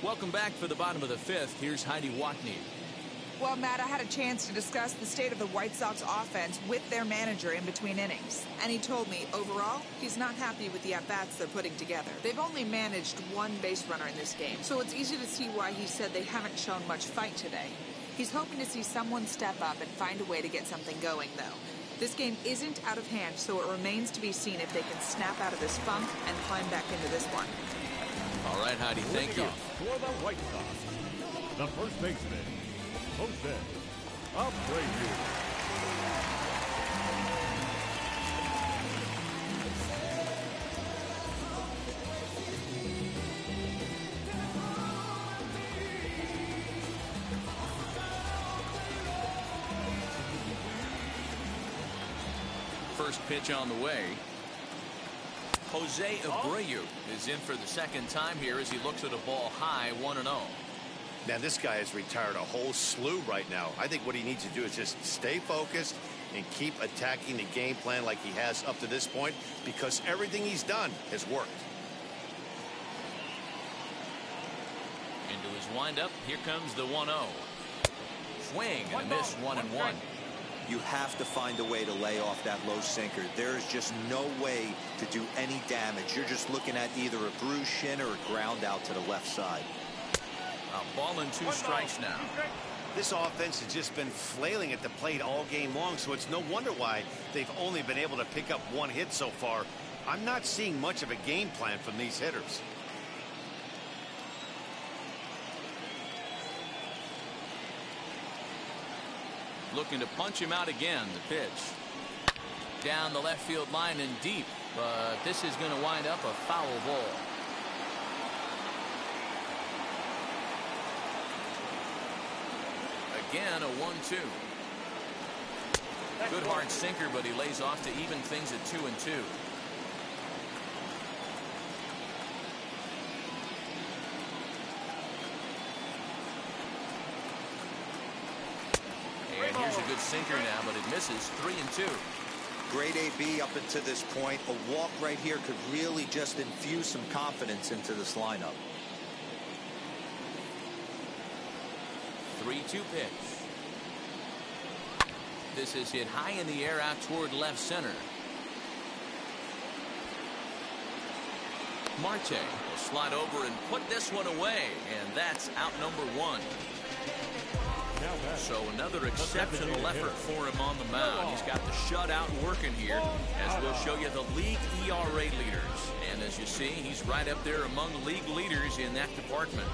Welcome back for the bottom of the 5th. Here's Heidi Watney. Well, Matt, I had a chance to discuss the state of the White Sox offense with their manager in between innings. And he told me, overall, he's not happy with the at-bats they're putting together. They've only managed 1 base runner in this game, so it's easy to see why he said they haven't shown much fight today. He's hoping to see someone step up and find a way to get something going, though. This game isn't out of hand, so it remains to be seen if they can snap out of this funk and climb back into this one. All right, Heidi, thank you. For the White Sox, the first baseman, Jose Abreu. First pitch on the way. Jose Abreu is in for the second time here as he looks at a ball high, 1-0. Man, this guy has retired a whole slew right now. I think what he needs to do is just stay focused and keep attacking the game plan like he has up to this point, because everything he's done has worked. Into his windup, here comes the 1-0. Swing and a miss, 1-1. You have to find a way to lay off that low sinker. There is just no way to do any damage. You're just looking at either a bruised shin or a ground out to the left side. A ball and 2 strikes now. This offense has just been flailing at the plate all game long, so it's no wonder why they've only been able to pick up 1 hit so far. I'm not seeing much of a game plan from these hitters. Looking to punch him out again. The pitch. Down the left field line and deep, but this is going to wind up a foul ball. Again, a 1-2. Good hard sinker, but he lays off to even things at 2-2. And here's a good sinker now, but it misses. 3-2. Great AB up until this point. A walk right here could really just infuse some confidence into this lineup. 3-2 pitch. This is hit high in the air out toward left center. Marte will slide over and put this one away, and that's out number 1. So another exceptional effort for him on the mound. He's got the shutout working here, as we'll show you the league ERA leaders. And as you see, he's right up there among league leaders in that department.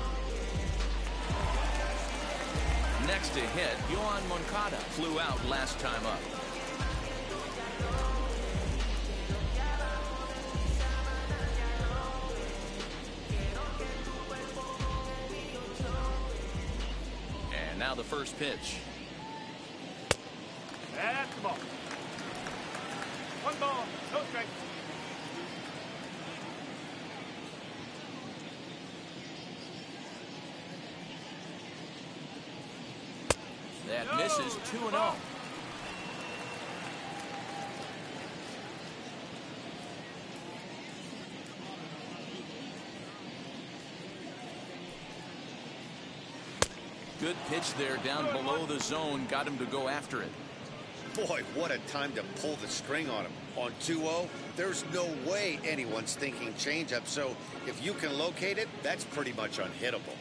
Next to hit, Yohan Moncada flew out last time up. And now the first pitch. That's the ball. 1 ball, no strike. That misses. 2-0. Good pitch there down below the zone. Got him to go after it. Boy, what a time to pull the string on him. On 2-0, there's no way anyone's thinking changeup. So if you can locate it, that's pretty much unhittable.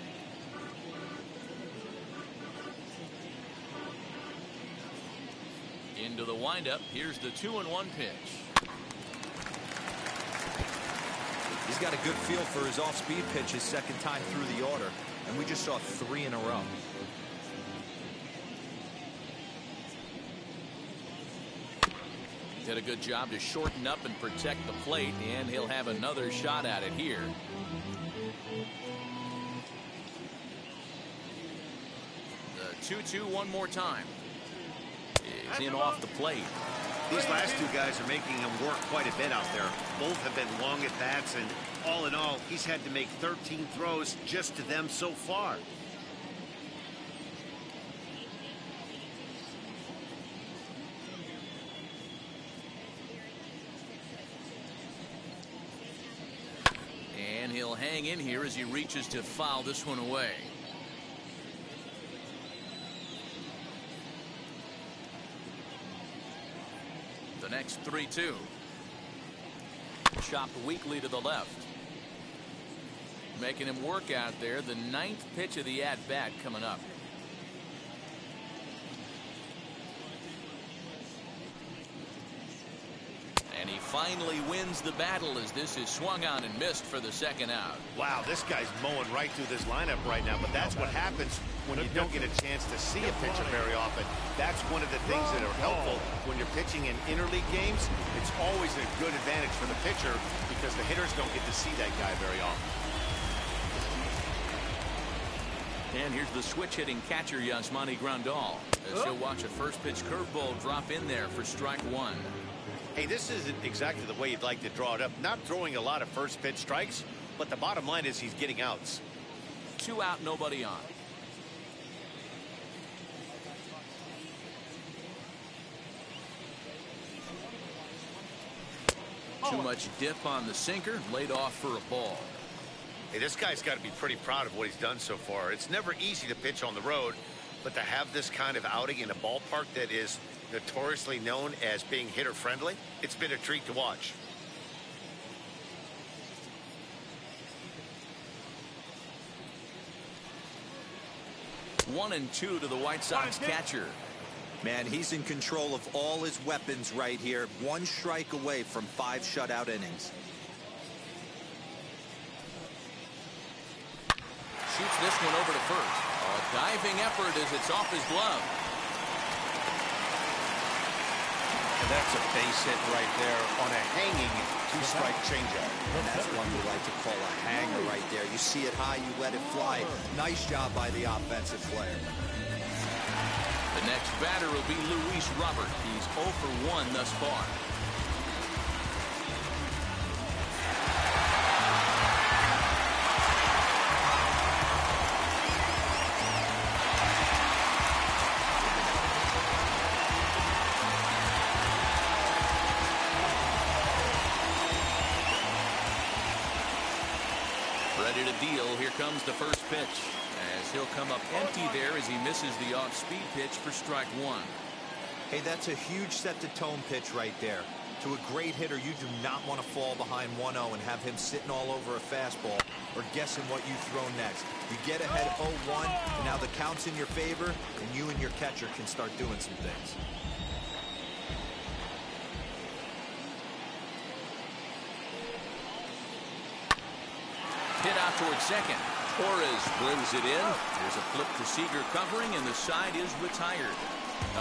Into the windup. Here's the 2-1 pitch. He's got a good feel for his off-speed pitch his second time through the order, and we just saw 3 in a row. Did a good job to shorten up and protect the plate, and he'll have another shot at it here. The 2-2 one more time. Is in off the plate. These last two guys are making him work quite a bit out there. Both have been long at bats, and all in all, he's had to make 13 throws just to them so far. And he'll hang in here as he reaches to foul this one away. The next 3-2. Chopped weakly to the left. Making him work out there. The 9th pitch of the at-bat coming up. And he finally wins the battle as this is swung on and missed for the second out. Wow, this guy's mowing right through this lineup right now, but that's what happens when you don't get a chance to see a pitcher very often. That's one of the things that are helpful when you're pitching in interleague games. It's always a good advantage for the pitcher because the hitters don't get to see that guy very often. And here's the switch hitting catcher Yasmani Grandal as he'll watch a first pitch curveball drop in there for strike 1. Hey, this isn't exactly the way you'd like to draw it up. Not throwing a lot of first pitch strikes, but the bottom line is he's getting outs. 2 out, nobody on. Too much dip on the sinker, laid off for a ball. Hey, this guy's got to be pretty proud of what he's done so far. It's never easy to pitch on the road, but to have this kind of outing in a ballpark that is notoriously known as being hitter friendly, it's been a treat to watch. One and 2 to the White Sox catcher. Man, he's in control of all his weapons right here. 1 strike away from 5 shutout innings. Shoots this one over to first. A diving effort as it's off his glove. And that's a base hit right there on a hanging 2-strike changeup. And that's one we like to call a hanger right there. You see it high, you let it fly. Nice job by the offensive player. The next batter will be Luis Robert. He's 0 for 1 thus far. Ready to deal. Here comes the first pitch. As he'll come up empty there as he misses the off-speed pitch for strike one. Hey, that's a huge set-the-tone pitch right there. To a great hitter, you do not want to fall behind 1-0 and have him sitting all over a fastball or guessing what you throw next. You get ahead 0-1, and now the count's in your favor, and you and your catcher can start doing some things. Hit out towards second. Torres brings it in. There's a flip to Seager covering, and the side is retired.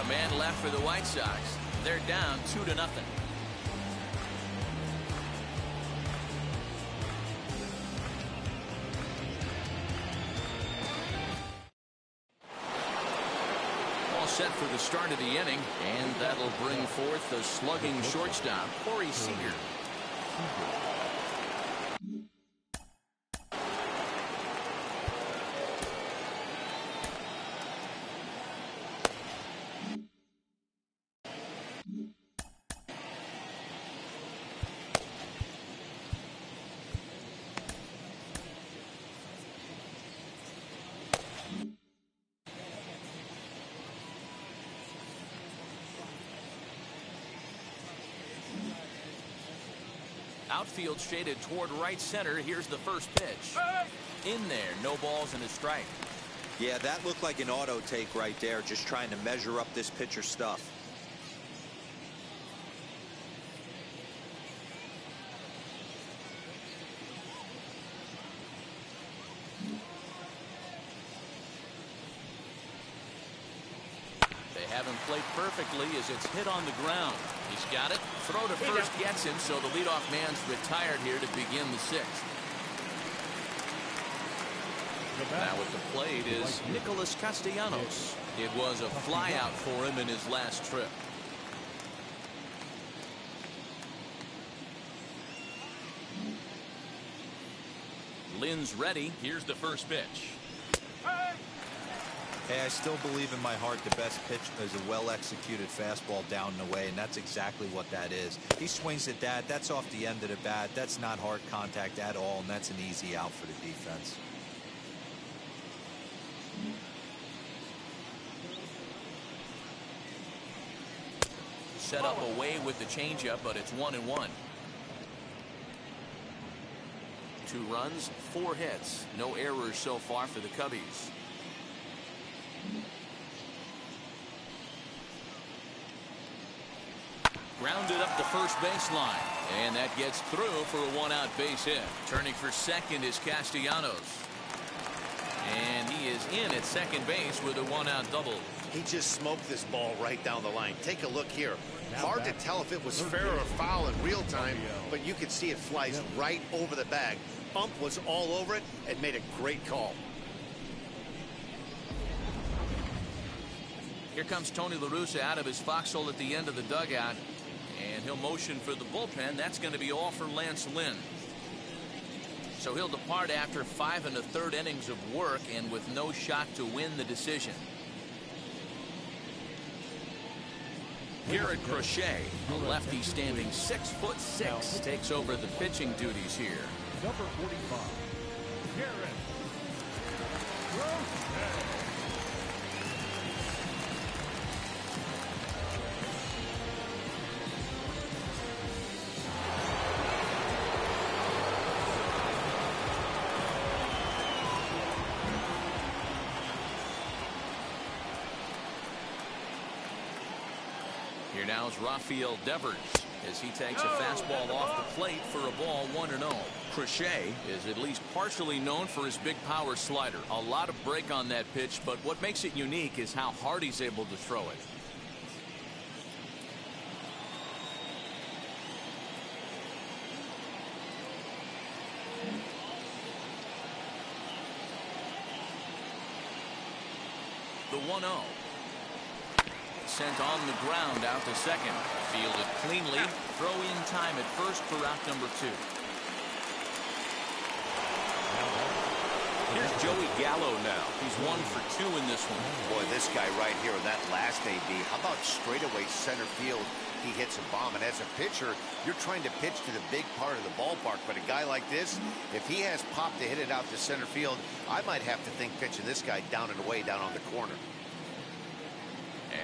A man left for the White Sox. They're down 2-0. All set for the start of the inning, and that'll bring forth the slugging shortstop, Corey Seager. Outfield shaded toward right center. Here's the first pitch. In there, no balls and a strike. Yeah, that looked like an auto take right there, just trying to measure up this pitcher's stuff. They haven't played perfectly as it's hit on the ground. He's got it. Throw to first gets him, so the leadoff man's retired here to begin the sixth. Now at the plate is Nicholas Castellanos. It was a flyout for him in his last trip. Lynn's ready. Here's the first pitch. Hey, I still believe in my heart the best pitch is a well-executed fastball down and away, and that's exactly what that is. He swings at that. That's off the end of the bat. That's not hard contact at all, and that's an easy out for the defense. Set up away with the changeup, but it's 1-1. 2 runs, 4 hits. No errors so far for the Cubbies. Grounded up the first baseline, and that gets through for a 1-out base hit. Turning for second is Castellanos, and he is in at second base with a 1-out double. He just smoked this ball right down the line. Take a look here. Hard to tell if it was fair or foul in real time, but you could see it flies right over the bag. Ump was all over it and made a great call. Here comes Tony La Russa out of his foxhole at the end of the dugout, and he'll motion for the bullpen. That's going to be all for Lance Lynn. So he'll depart after 5 1/3 innings of work and with no shot to win the decision. Garrett Crochet, a lefty standing 6'6", takes over the pitching duties here. Number 45, Garrett Crochet. Here now is Rafael Devers as he takes a fastball off the plate for a ball 1-0. Crochet is at least partially known for his big power slider. A lot of break on that pitch, but what makes it unique is how hard he's able to throw it. The 1-0. sent on the ground out to second. Fielded cleanly. Throw in time at first for out number 2. Here's Joey Gallo now. He's 1 for 2 in this one. Boy, this guy right here in that last AB, how about straightaway center field? He hits a bomb, and as a pitcher, you're trying to pitch to the big part of the ballpark, but a guy like this, if he has pop to hit it out to center field, I might have to think pitching this guy down and away down on the corner.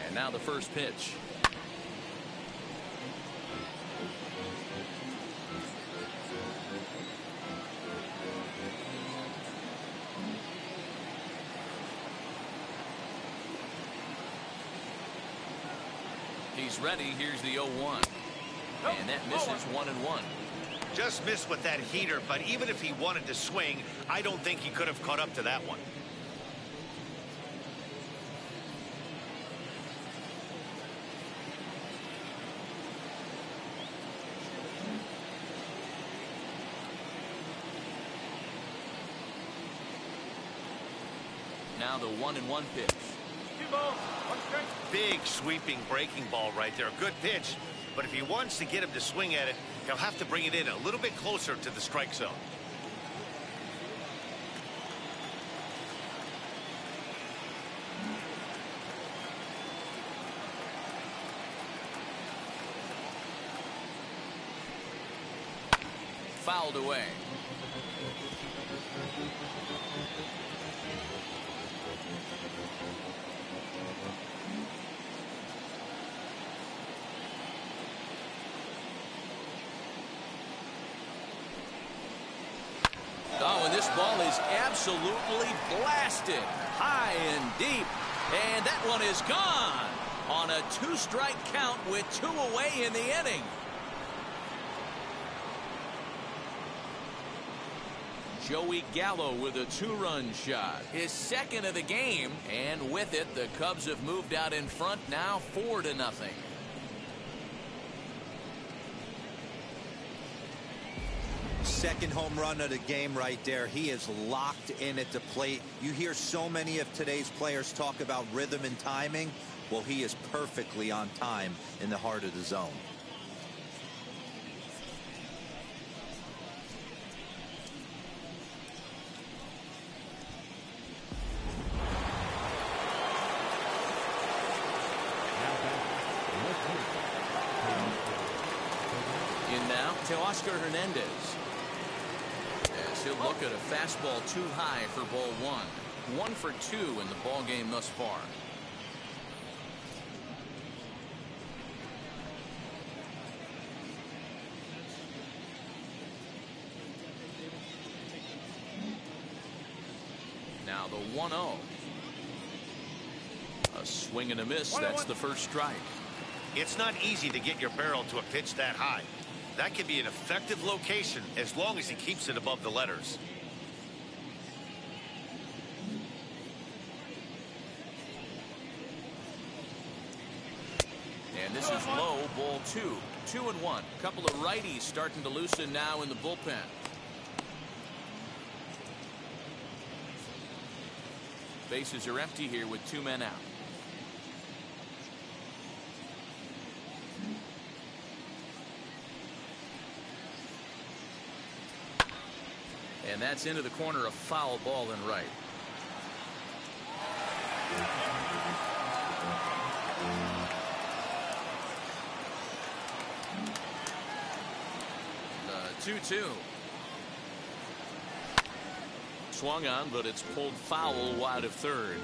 And now the first pitch. He's ready. Here's the 0-1. And that misses 1-1. Just missed with that heater, but even if he wanted to swing, I don't think he could have caught up to that one. Now the 1-1 pitch. 2 balls, 1 strike. Big sweeping breaking ball right there. Good pitch. But if he wants to get him to swing at it, he'll have to bring it in a little bit closer to the strike zone. Fouled away. Oh, and this ball is absolutely blasted high and deep. And that one is gone on a 2-strike count with 2 away in the inning. Joey Gallo with a 2-run shot. His second of the game. And with it, the Cubs have moved out in front now 4-0. Second home run of the game right there. He is locked in at the plate. You hear so many of today's players talk about rhythm and timing. Well, he is perfectly on time in the heart of the zone. In now to Oscar Hernandez. As he'll look at a fastball too high for ball 1. 1 for 2 in the ball game thus far. Now the 1-0. A swing and a miss. That's the first strike. It's not easy to get your barrel to a pitch that high. That can be an effective location as long as he keeps it above the letters. And this is low, ball 2. 2-1. Couple of righties starting to loosen now in the bullpen. Bases are empty here with 2 men out. And that's into the corner, a foul ball and right. The 2-2. Swung on, but it's pulled foul wide of third.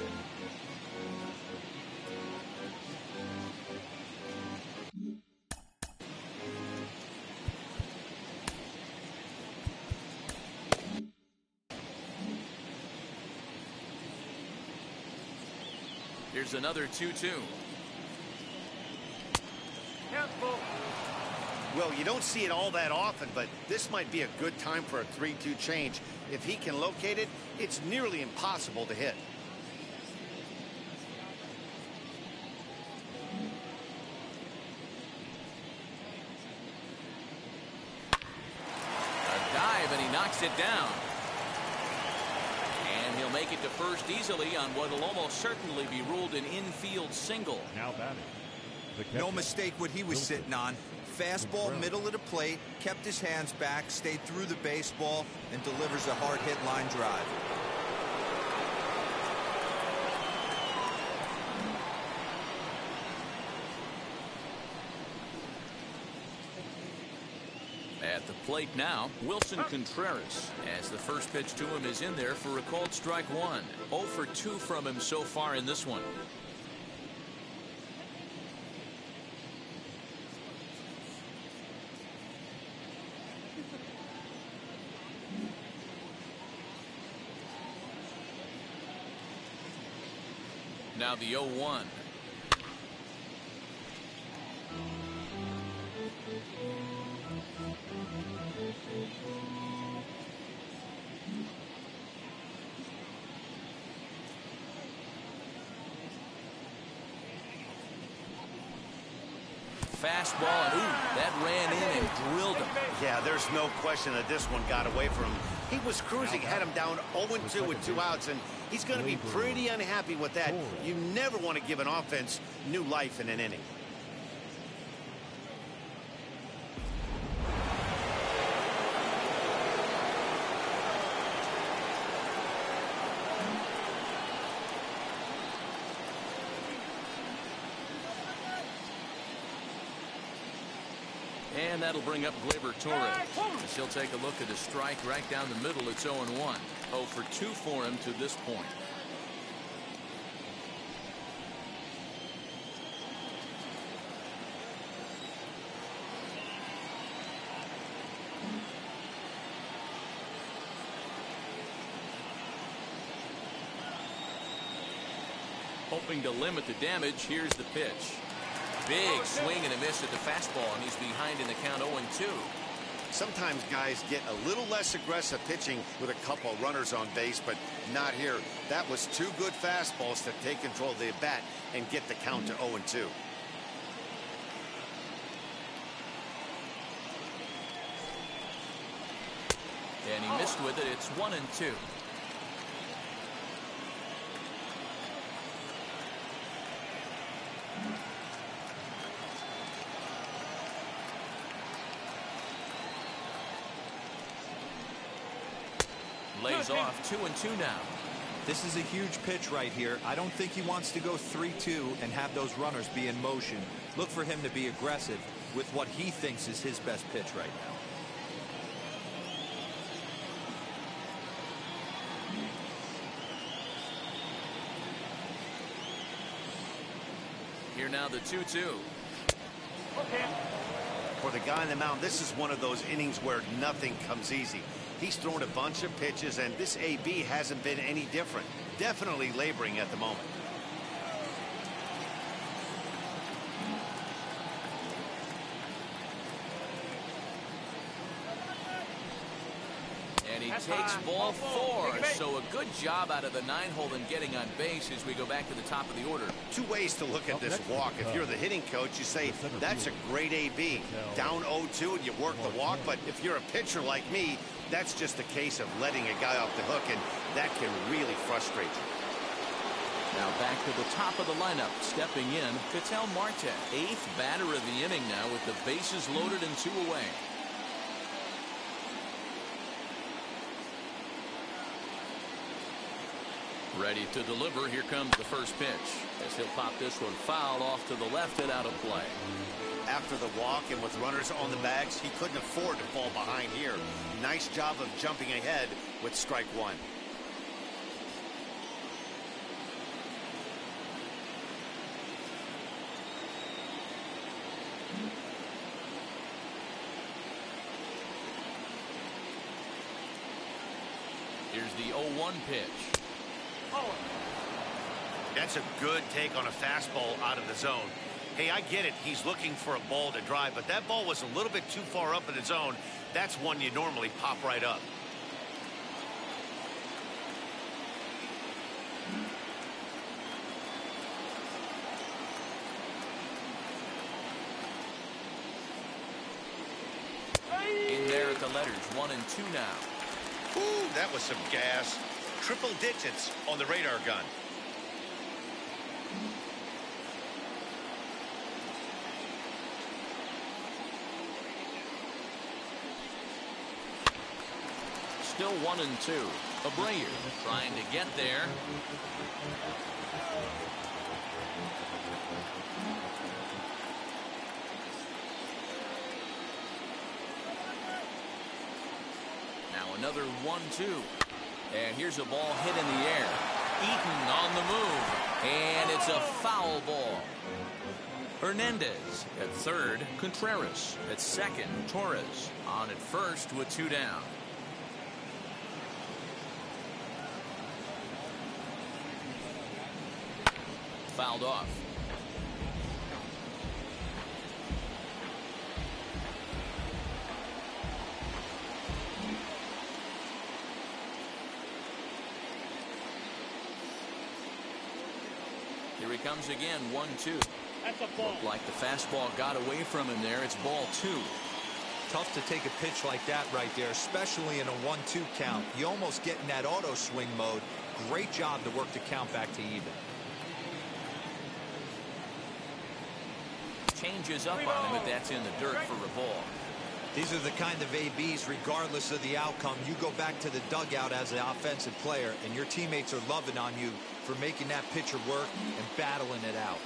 Here's another 2-2. Well, you don't see it all that often, but this might be a good time for a 3-2 change. If he can locate it, it's nearly impossible to hit. A dive, and he knocks it down. And he'll make make it to first easily on what will almost certainly be ruled an infield single. Now batting. No mistake what he was sitting on. Fastball, middle of the plate, kept his hands back, stayed through the baseball, and delivers a hard hit line drive. At the plate now, Wilson Contreras, as the first pitch to him is in there for a called strike one. 0 for 2 from him so far in this one. Now the 0-1. Fastball, and ooh, that ran in and drilled him. Yeah, there's no question that this one got away from him. He was cruising, had him down 0-2 with 2 outs, and he's going to be pretty unhappy with that. You never want to give an offense new life in an inning. And that'll bring up Gleyber Torres. As he'll take a look at a strike right down the middle. It's 0-1. 0 for 2 for him to this point. Hoping to limit the damage. Here's the pitch. Big swing and a miss at the fastball, and he's behind in the count 0-2. Sometimes guys get a little less aggressive pitching with a couple runners on base, but not here. That was 2 good fastballs to take control of the bat and get the count to 0-2. And he missed with it. It's 1-2. Lays off 2-2 now. This is a huge pitch right here. I don't think he wants to go 3-2 and have those runners be in motion. Look for him to be aggressive with what he thinks is his best pitch right now. Here now the 2-2. For the guy on the mound, this is one of those innings where nothing comes easy. He's thrown a bunch of pitches, and this AB hasn't been any different. Definitely laboring at the moment. And he takes ball 4. So a good job out of the 9-hole in getting on base as we go back to the top of the order. 2 ways to look at this walk. If you're the hitting coach, you say, that's a great AB. Down 0-2 and you work the walk. But if you're a pitcher like me, that's just a case of letting a guy off the hook, and that can really frustrate you. Now back to the top of the lineup. Stepping in, Ketel Marte. 8th batter of the inning now with the bases loaded and 2 away. Ready to deliver. Here comes the first pitch. As he'll pop this one foul off to the left and out of play. After the walk and with runners on the bags, he couldn't afford to fall behind here. Nice job of jumping ahead with strike 1. Here's the 0-1 pitch. That's a good take on a fastball out of the zone. Hey, I get it. He's looking for a ball to drive, but that ball was a little bit too far up in the zone. That's one you normally pop right up. In there at the letters, 1-2 now. Ooh, that was some gas. triple digits on the radar gun. Still 1-2. Abreu trying to get there. Now another 1-2. And here's a ball hit in the air. Eaton on the move. And it's a foul ball. Hernandez at third. Contreras at second. Torres on at first with 2 down. Fouled off. Here he comes again, 1-2. That's a ball. Looked like the fastball got away from him there. It's ball 2. Tough to take a pitch like that right there, especially in a 1-2 count. You almost get in that auto swing mode. Great job to work the count back to even. Changes up on him if that's in the dirt for a ball. These are the kind of ABs, regardless of the outcome. You go back to the dugout as an offensive player, and your teammates are loving on you for making that pitcher work and battling it out.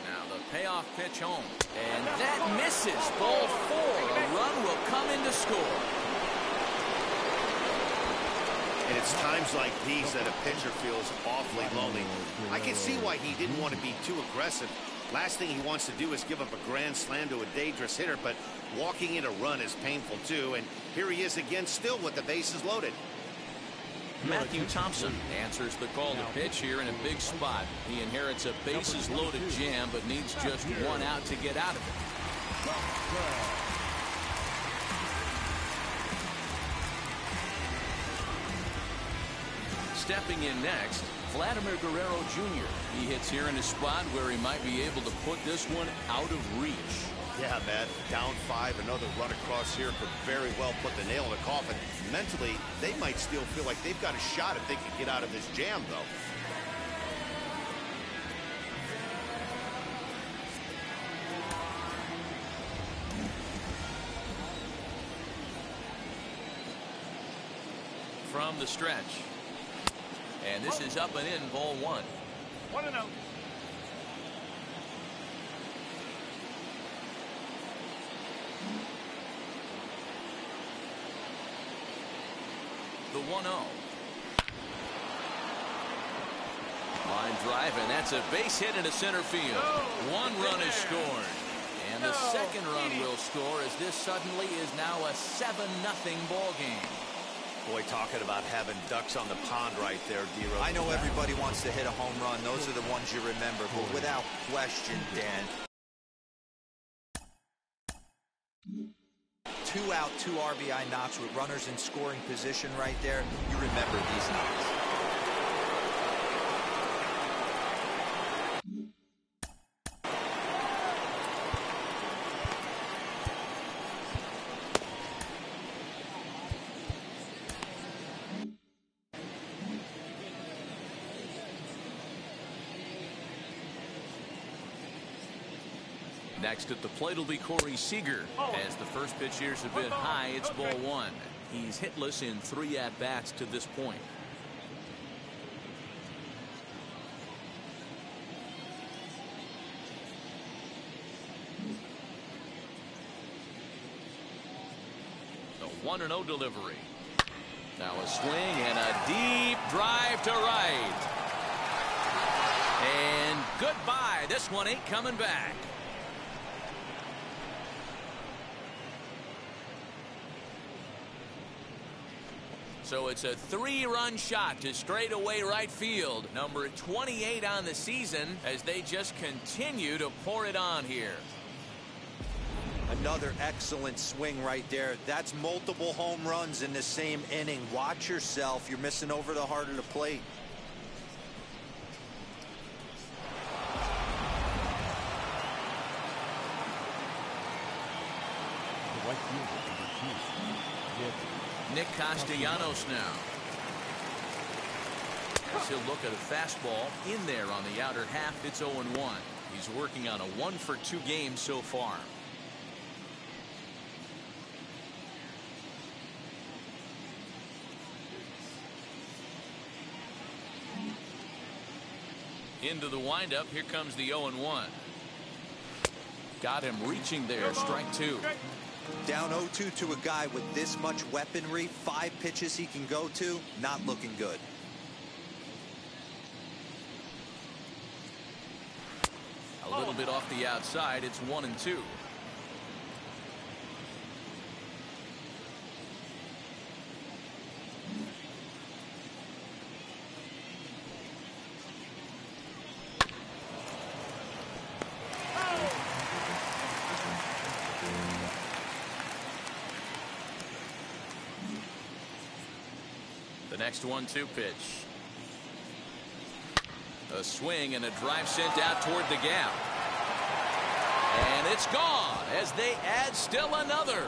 Now the payoff pitch home. And that misses. Ball 4. A run will come in to score. And it's times like these that a pitcher feels awfully lonely. I can see why he didn't want to be too aggressive. Last thing he wants to do is give up a grand slam to a dangerous hitter, but walking in a run is painful too. And here he is again, still with the bases loaded. Matthew Thompson answers the call to pitch here in a big spot. He inherits a bases loaded jam, but needs just 1 out to get out of it. Stepping in next, Vladimir Guerrero Jr. He hits here in a spot where he might be able to put this one out of reach. Yeah, Matt, down 5, another run across here could very well put the nail in the coffin. Mentally, they might still feel like they've got a shot if they can get out of this jam, though. From the stretch. And this is up and in, ball 1. 1-0. The 1-0. Line drive, and that's a base hit into center field. 1 run is scored. And the second run will score as this suddenly is now a 7-0 ball game. Boy, talking about having ducks on the pond right there, D-Rose. I know everybody wants to hit a home run. Those are the ones you remember. But without question, Dan, 2 out, 2 RBI knocks with runners in scoring position right there. You remember these knocks. Next at the plate will be Corey Seager. As the first pitch here is a bit high, it's ball 1. He's hitless in 3 at-bats to this point. The 1-0 delivery. Now a swing and a deep drive to right. And goodbye. This one ain't coming back. So it's a 3-run shot to straightaway right field. Number 28 on the season as they just continue to pour it on here. Another excellent swing right there. That's multiple home runs in the same inning. Watch yourself. You're missing over the heart of the plate. The right fielder Castellanos now. As he'll look at a fastball in there on the outer half. It's 0-1. He's working on a 1-for-2 game so far. Into the windup. Here comes the 0-1. Got him reaching there. Strike 2. Down 0-2 to a guy with this much weaponry, 5 pitches he can go to, not looking good. A little bit off the outside. It's 1-2. The next 1-2 pitch. A swing and a drive sent out toward the gap. And it's gone as they add still another.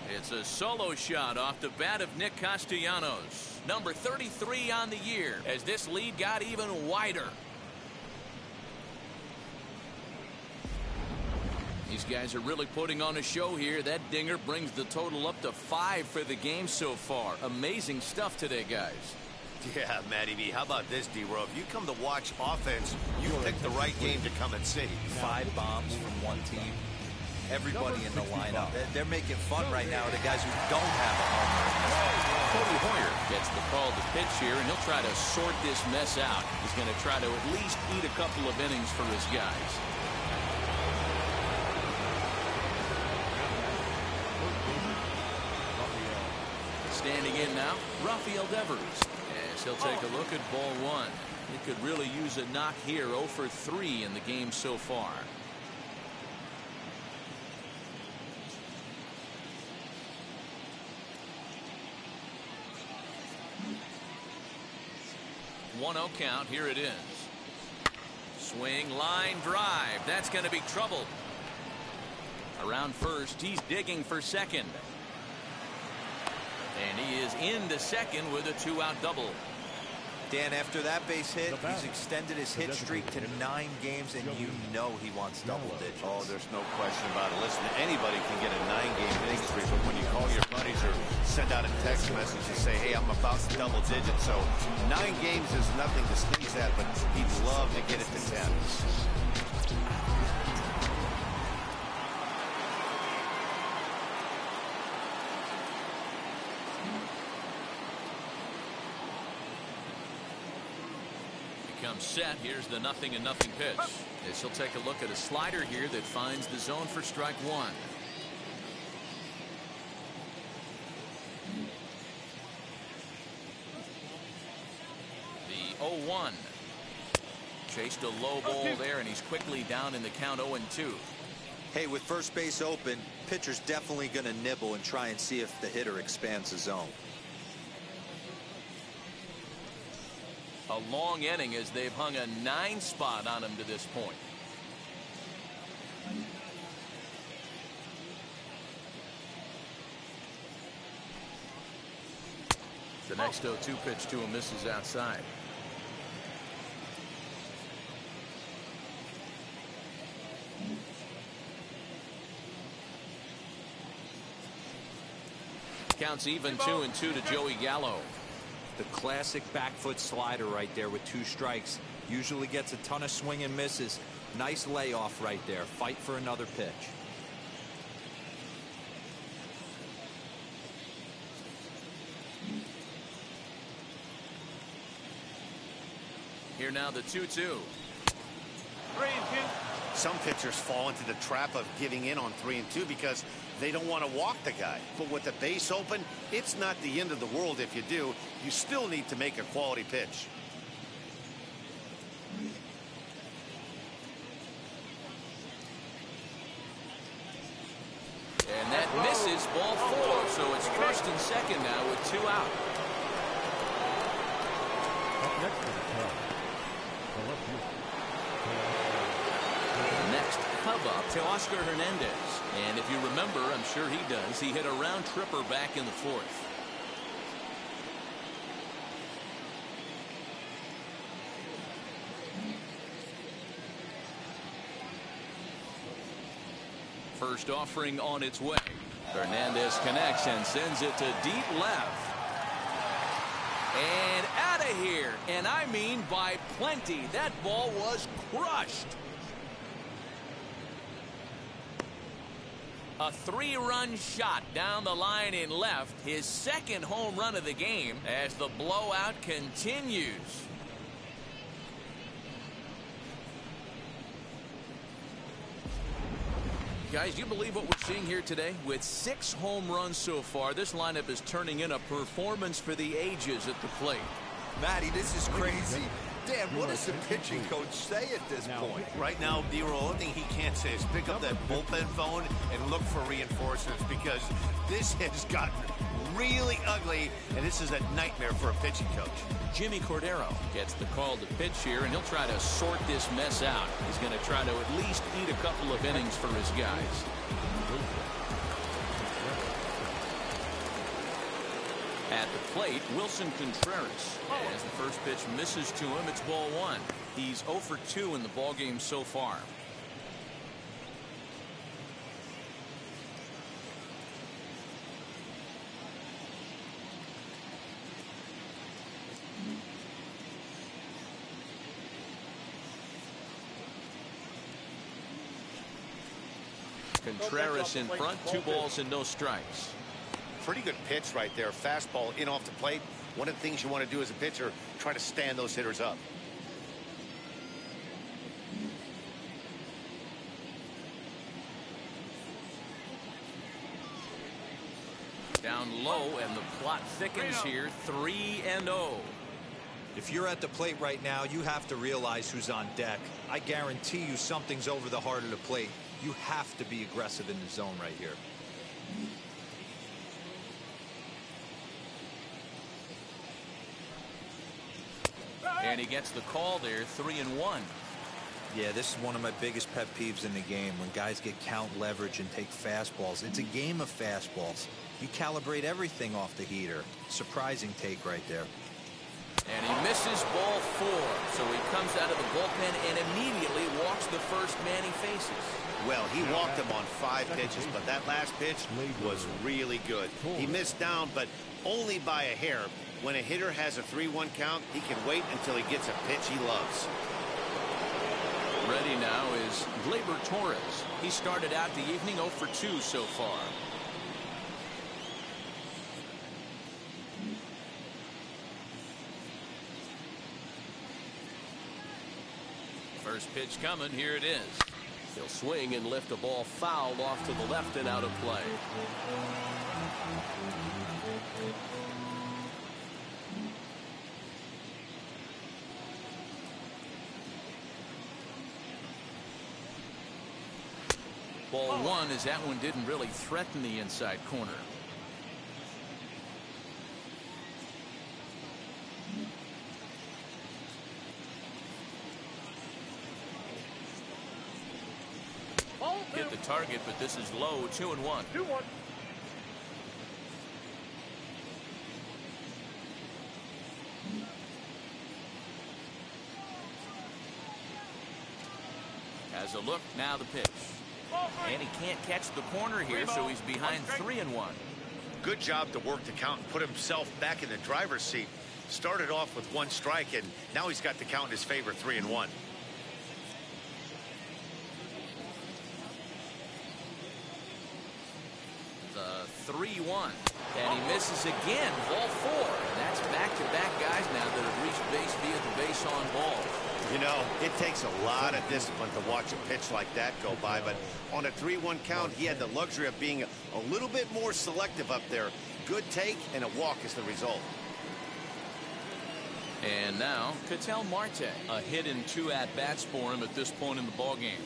It's a solo shot off the bat of Nick Castellanos, number 33 on the year, as this lead got even wider. These guys are really putting on a show here. That dinger brings the total up to 5 for the game so far. Amazing stuff today, guys. Yeah, Matty B. How about this, D-Row? If you come to watch offense, you pick the right game to come and see. 5 bombs from one team. Everybody in the lineup. They're making fun right now of the guys who don't have a homer. Cody Hoyer gets the call to pitch here, and he'll try to sort this mess out. He's going to try to at least eat a couple of innings for his guys. Standing in now, Rafael Devers. As he'll take a look at ball 1. He could really use a knock here. 0 for 3 in the game so far. One 0 count. Here it is. Swing, line drive. That's going to be trouble. Around first, he's digging for second. And he is into second with a 2-out double. Dan, after that base hit, he's extended his hit streak to 9 games, and you know he wants double digits. Oh, there's no question about it. Listen, anybody can get a 9-game hitting streak, but when you call your buddies or send out a text message and say, hey, I'm about to double digits, so 9 games is nothing to sneeze at, but he'd love to get it to 10. Set. Here's the 0-0 pitch. As he'll take a look at a slider here that finds the zone for strike 1. The 0-1. Chased a low ball there, and he's quickly down in the count 0-2. Hey, with first base open, pitcher's definitely going to nibble and try and see if the hitter expands the zone. A long inning as they've hung a 9 spot on him to this point. The next 0-2 pitch to him misses outside. Counts even 2-2 to Joey Gallo. The classic back foot slider right there with 2 strikes. Usually gets a ton of swing and misses. Nice layoff right there. Fight for another pitch. Here now the 2-2. Some pitchers fall into the trap of giving in on 3-2 because they don't want to walk the guy. But with the base open, it's not the end of the world if you do. You still need to make a quality pitch. And that misses ball 4, so it's first and second now with 2 out. Up next is the left field. Next Cub up to Oscar Hernandez. And if you remember, I'm sure he does, he hit a round tripper back in the fourth. First offering on its way. Hernandez connects and sends it to deep left. And out of here. And I mean by plenty. That ball was crushed. A 3-run shot down the line in left. His second home run of the game as the blowout continues. Guys, do you believe what we're seeing here today? With 6 home runs so far, this lineup is turning in a performance for the ages at the plate. Matty, this is crazy. Dan, what does the pitching coach say at this point? Right now, D-Roll, the only thing he can't say is pick up that bullpen phone and look for reinforcements, because this has gotten really ugly, and this is a nightmare for a pitching coach. Jimmy Cordero gets the call to pitch here, and he'll try to sort this mess out. He's going to try to at least eat a couple of innings for his guys. At the plate, Wilson Contreras. As the first pitch misses to him, it's ball 1. He's 0 for 2 in the ballgame so far. Contreras in front, 2 balls and no strikes. Pretty good pitch right there. Fastball in off the plate. One of the things you want to do as a pitcher, try to stand those hitters up. Down low, and the plot thickens here. 3-0. If you're at the plate right now, you have to realize who's on deck. I guarantee you something's over the heart of the plate. You have to be aggressive in the zone right here. And he gets the call there, 3-1. Yeah, this is one of my biggest pet peeves in the game, when guys get count leverage and take fastballs. It's a game of fastballs. You calibrate everything off the heater. Surprising take right there. And he misses ball 4. So he comes out of the bullpen and immediately walks the first man he faces. Well, he walked him on 5 pitches, but that last pitch was really good. He missed down, but only by a hair. When a hitter has a 3-1 count, he can wait until he gets a pitch he loves. Ready now is Gleyber Torres. He started out the evening 0 for 2 so far. First pitch coming. Here it is. He'll swing and lift a ball foul off to the left and out of play. Ball 1, as that one didn't really threaten the inside corner. Hit the target, but this is low. 2-1. 2-1. Has a look. Now the pitch. And he can't catch the corner here, so he's behind 3-1. Good job to work the count and put himself back in the driver's seat. Started off with 1 strike, and now he's got the count in his favor, 3-1. The 3-1. And he misses again. Ball 4. And that's back-to-back guys now that have reached base via the base on ball. You know, it takes a lot of discipline to watch a pitch like that go by, but on a 3-1 count, he had the luxury of being a little bit more selective up there. Good take, and a walk is the result. And now, Ketel Marte. A hit and 2 at-bats for him at this point in the ballgame.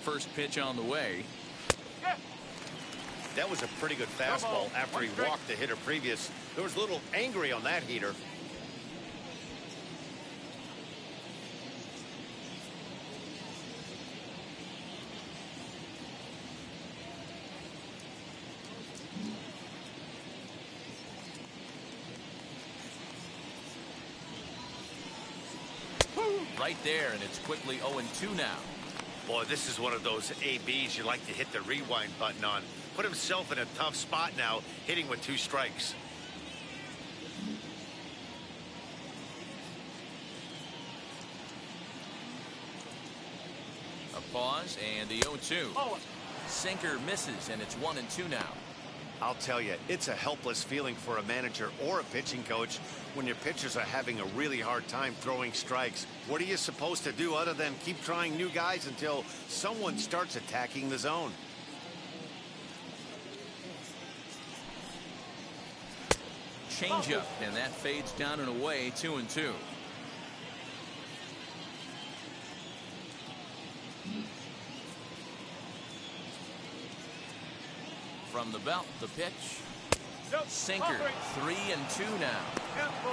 First pitch on the way. That was a pretty good fastball after he walked the hitter previous. There was a little angry on that heater. Right there, and it's quickly 0-2 now. Boy, this is one of those ABs you like to hit the rewind button on. Put himself in a tough spot now, hitting with 2 strikes. A pause, and the 0-2. Sinker misses, and it's 1-2 now. I'll tell you, it's a helpless feeling for a manager or a pitching coach when your pitchers are having a really hard time throwing strikes. What are you supposed to do other than keep trying new guys until someone starts attacking the zone? Changeup, and that fades down and away, 2-2. From the belt, the pitch. Sinker, 3-2 now.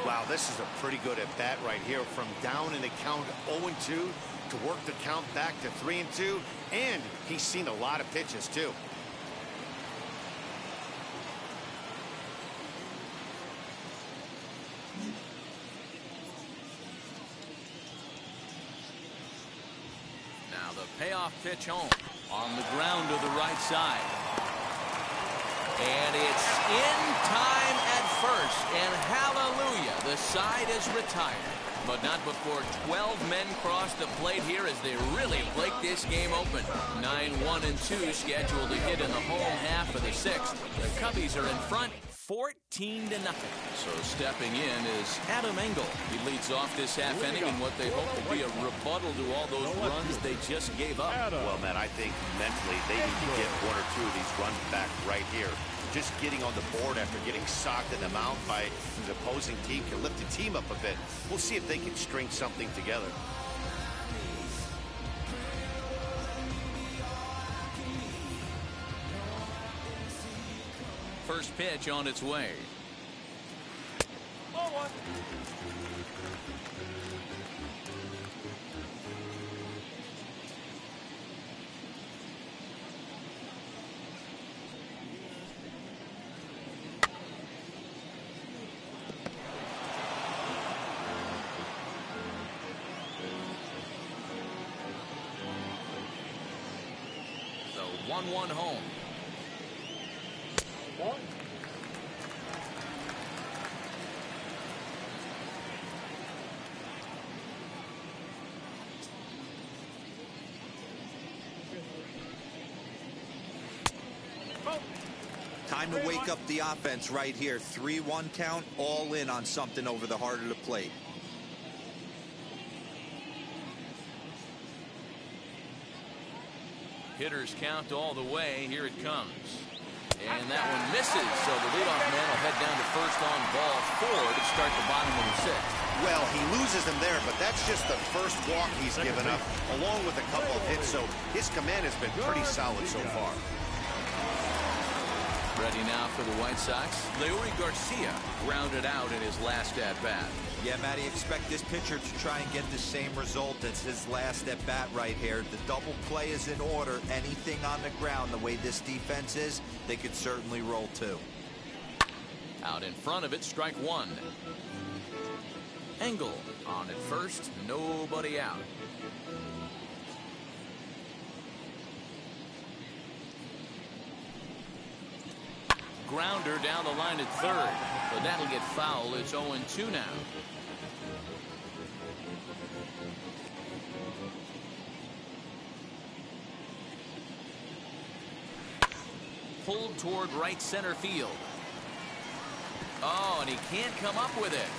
Wow, this is a pretty good at bat right here. From down in the count 0-2 to work the count back to 3-2, and he's seen a lot of pitches too. Now the payoff pitch home on the ground to the right side. And it's in time at first, and hallelujah, the side is retired. But not before 12 men cross the plate here as they really break this game open. 9-1-2 scheduled to hit in the home half of the 6th. The Cubbies are in front, 14-0. So stepping in is Adam Engel. He leads off this half inning in what they hope will be a rebuttal to all those runs they just gave up. Well, Matt, I think mentally they need to get 1 or 2 of these runs back right here. Just getting on the board after getting socked in the mouth by the opposing team can lift the team up a bit. We'll see if they can string something together. First pitch on its way. So 1-1 home. Time to wake up the offense right here. 3-1 count, all in on something over the heart of the plate. Hitters count all the way. Here it comes. And that one misses. So the leadoff man will head down to first on ball 4 to start the bottom of the 6th. Well, he loses him there, but that's just the first walk he's given up, along with a couple of hits. So his command has been pretty solid so far. Ready now for the White Sox. Leury Garcia grounded out in his last at-bat. Yeah, Matty, expect this pitcher to try and get the same result as his last at-bat right here. The double play is in order. Anything on the ground, the way this defense is, they could certainly roll too. Out in front of it, strike 1. Engel on at first, nobody out. Grounder down the line at third, but that'll get foul. It's 0-2 now. Pulled toward right center field. Oh, and he can't come up with it.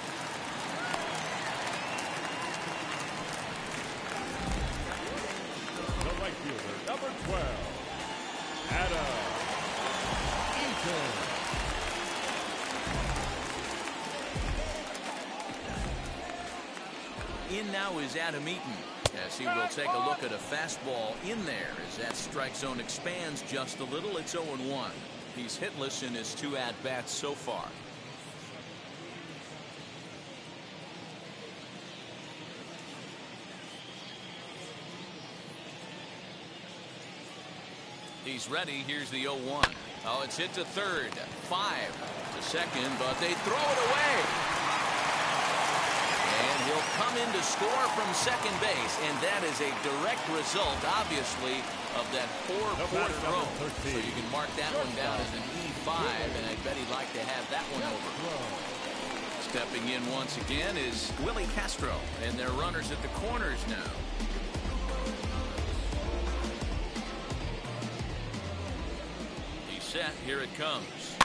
The right fielder, number 12, Adam Eaton. In now is Adam Eaton, as he will take a look at a fastball in there as that strike zone expands just a little. It's 0-1. He's hitless in his 2 at-bats so far. He's ready. Here's the 0-1. Oh, it's hit to third. 5 to second, but they throw it away. And he'll come in to score from second base, and that is a direct result, obviously, of that poor throw. So you can mark that one down as an E5, and I bet he'd like to have that one over. Stepping in once again is Willie Castro, and they're runners at the corners now. Set. Here it comes.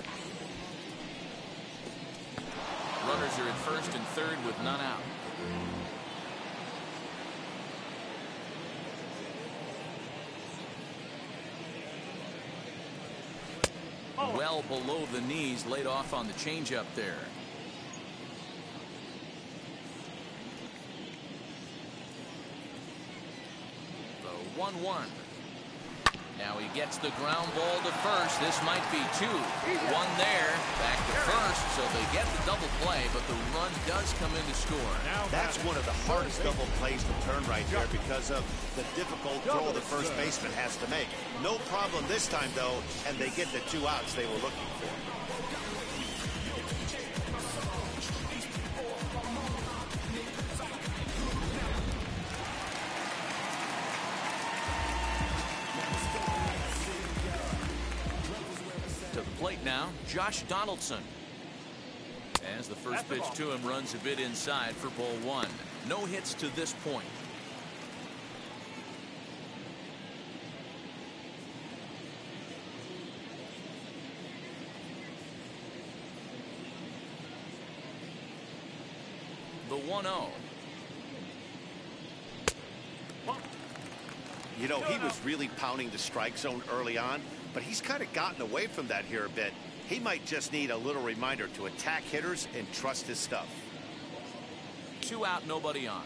Runners are at first and third with none out. Well below the knees, laid off on the changeup there. The 1-1. Now he gets the ground ball to first. This might be 2. 1 there. Back to first, so they get the double play, but the run does come in to score. That's one of the hardest double plays to turn right there because of the difficult throw the first baseman has to make. No problem this time, though, and they get the 2 outs they were looking for. Plate now, Josh Donaldson. As the first pitch to him runs a bit inside for ball 1. No hits to this point. The 1-0. You know, he was really pounding the strike zone early on, but he's kind of gotten away from that here a bit. He might just need a little reminder to attack hitters and trust his stuff. 2 out, nobody on.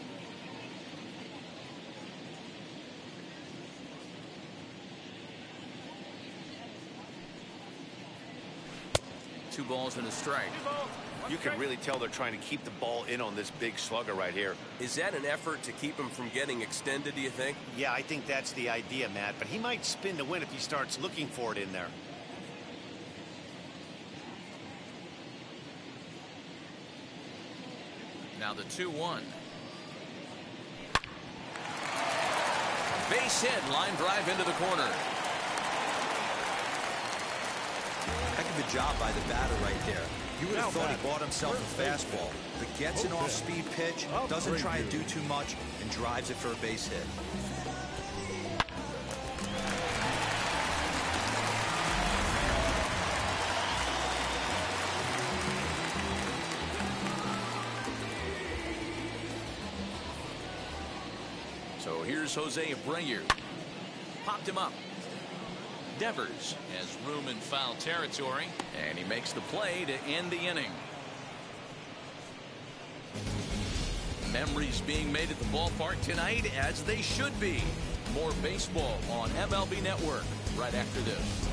Two balls and a strike. You can really tell they're trying to keep the ball in on this big slugger right here. Is that an effort to keep him from getting extended, do you think? Yeah, I think that's the idea, Matt. But he might spin to win if he starts looking for it in there. Now the 2-1. Base hit, line drive into the corner. Heck of a job by the batter right there. You would have thought he bought himself a fastball, but gets an off-speed pitch, doesn't try and do too much, and drives it for a base hit. So here's Jose Abreu. Popped him up. Devers has room in foul territory, and he makes the play to end the inning. Memories being made at the ballpark tonight, as they should be. More baseball on MLB Network right after this.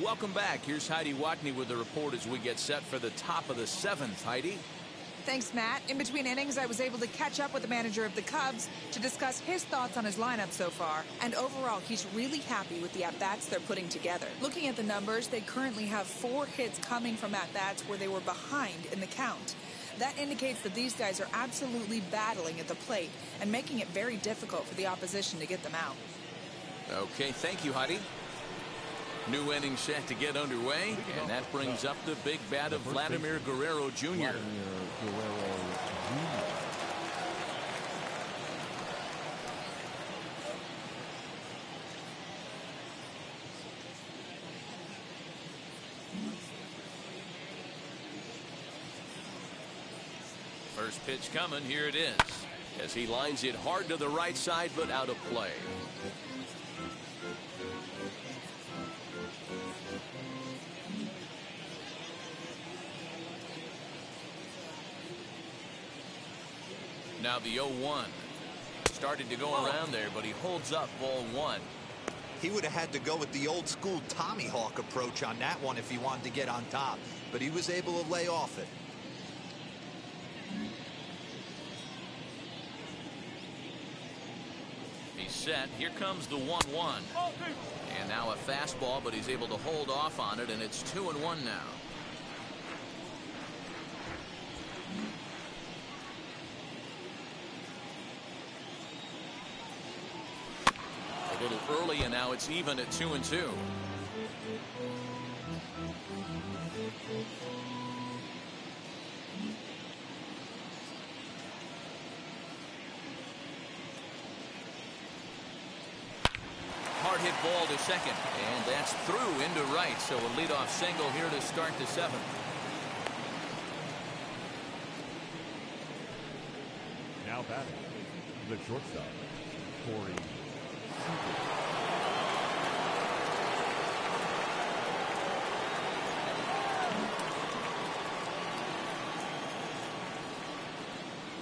Welcome back. Here's Heidi Watney with the report as we get set for the top of the 7th. Heidi? Thanks, Matt. In between innings, I was able to catch up with the manager of the Cubs to discuss his thoughts on his lineup so far. And overall, he's really happy with the at-bats they're putting together. Looking at the numbers, they currently have 4 hits coming from at-bats where they were behind in the count. That indicates that these guys are absolutely battling at the plate and making it very difficult for the opposition to get them out. Okay, thank you, Heidi. New inning set to get underway, and that brings up the big bat of Vladimir Guerrero Jr. First pitch coming, here it is, as he lines it hard to the right side, but out of play. Now the 0-1. Started to go around there, but he holds up ball one. He would have had to go with the old school Tommy Hawk approach on that one if he wanted to get on top, but he was able to lay off it. He's set. Here comes the 1-1. And now a fastball, but he's able to hold off on it, and it's 2-1 now. A little early, and now it's even at 2-2. Hard hit ball to second, and that's through into right. So a leadoff single here to start the seventh. Now batting, the shortstop, Corey Seager.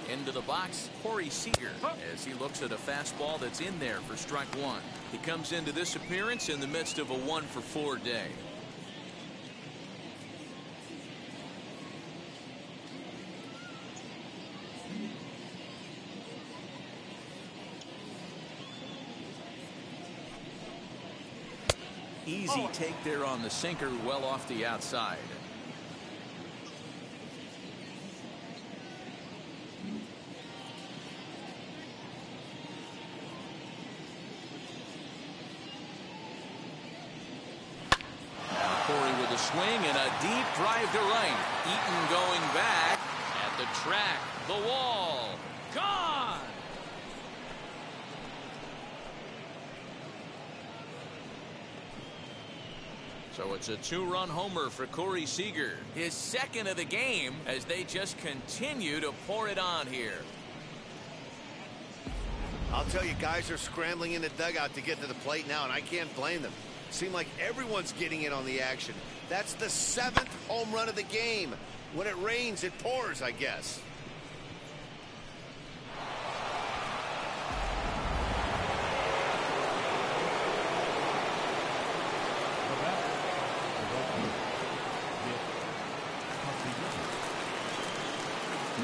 Into the box, Corey Seager, as he looks at a fastball that's in there for strike one. He comes into this appearance in the midst of a 1-for-4 day. Easy take there on the sinker, well off the outside. Swing and a deep drive to right. Eaton going back at the track. The wall. Gone. So it's a 2-run homer for Corey Seager. His second of the game as they just continue to pour it on here. I'll tell you, guys are scrambling in the dugout to get to the plate now, and I can't blame them. Seem like everyone's getting in on the action. That's the 7th home run of the game. When it rains, it pours, I guess.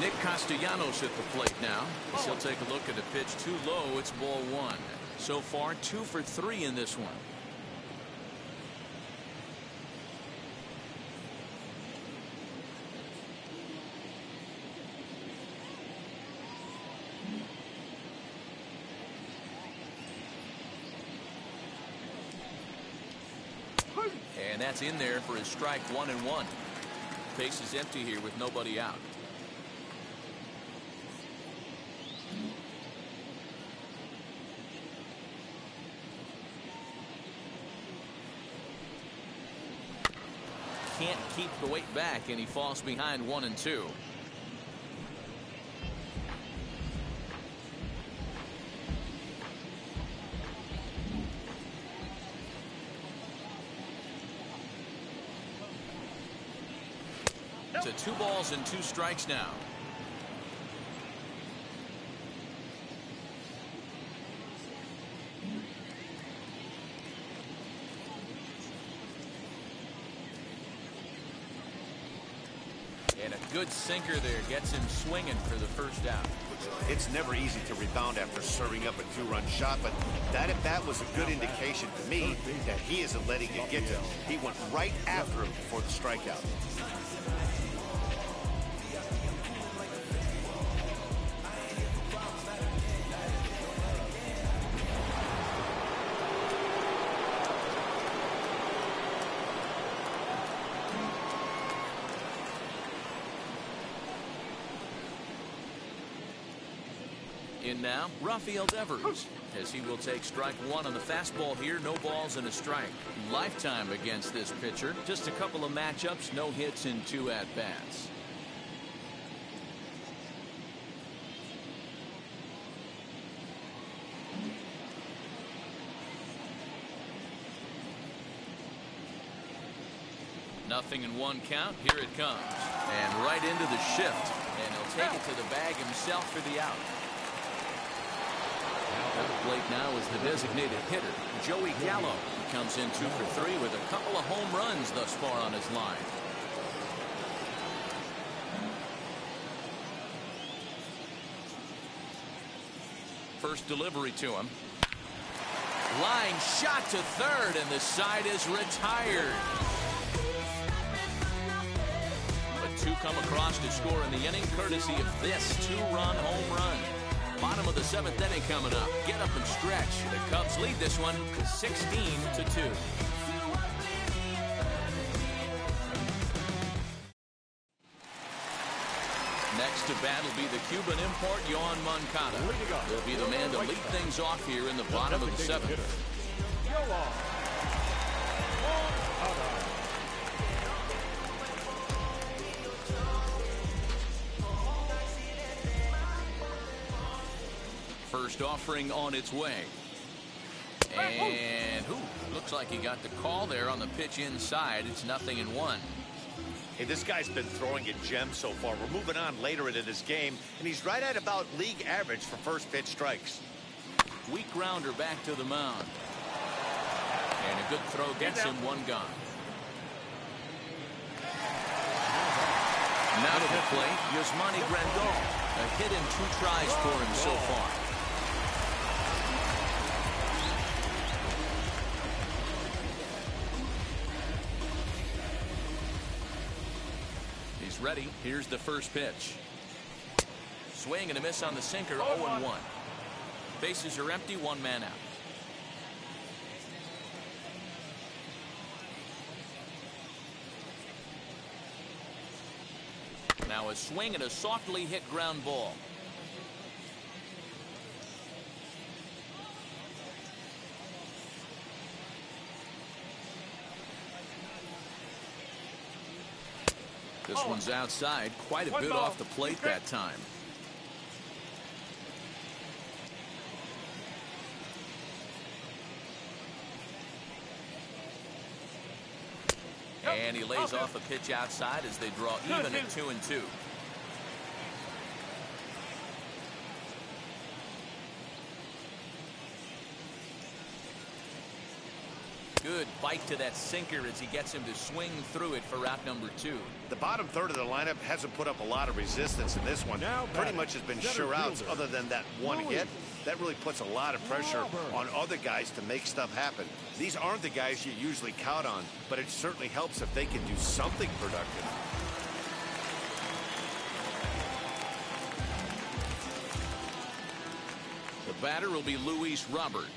Nick Castellanos at the plate now. As he'll take a look at a pitch too low. It's ball one. So far, 2 for 3 in this one. And that's in there for his strike 1-1. Base is empty here with nobody out. Can't keep the weight back, and he falls behind 1-2. To 2 balls and 2 strikes now. And a good sinker there gets him swinging for the first out. It's never easy to rebound after serving up a 2-run shot, but that at bat was a good indication to me that he isn't letting it get to him. He went right after him before the strikeout. In now, Rafael Devers, as he will take strike 1 on the fastball here. No balls and a strike. Lifetime against this pitcher. Just a couple of matchups, no hits in 2 at-bats. Nothing in 1 count. Here it comes. And right into the shift. And he'll take it to the bag himself for the out. At the plate now is the designated hitter, Joey Gallo. He comes in 2 for 3 with a couple of home runs thus far on his line. First delivery to him. Line shot to third, and the side is retired. But 2 come across to score in the inning, courtesy of this 2-run home run. Bottom of the 7th inning coming up. Get up and stretch. The Cubs lead this one 16-2. Next to bat will be the Cuban import, Yohan Moncada. He'll be the man to lead things off here in the bottom of the 7th. First offering on its way. And looks like he got the call there on the pitch inside. It's 0-1. Hey, this guy's been throwing a gem so far. We're moving on later into this game, and he's right at about league average for first pitch strikes. Weak grounder back to the mound. And a good throw gets him 1 gone. Now to the plate, Yasmani Grandal. A hit in 2 tries for him so far. He's ready. Here's the first pitch. Swing and a miss on the sinker, 0-1. Bases are empty, 1 man out. Now a swing and a softly hit ground ball. This one's outside, quite a bit off the plate that time. And he lays off a pitch outside as they draw even at 2-2. Good bite to that sinker as he gets him to swing through it for out number 2. The bottom third of the lineup hasn't put up a lot of resistance in this one. Pretty much has been sure outs other than that one hit. That really puts a lot of pressure on other guys to make stuff happen. These aren't the guys you usually count on, but it certainly helps if they can do something productive. The batter will be Luis Robert,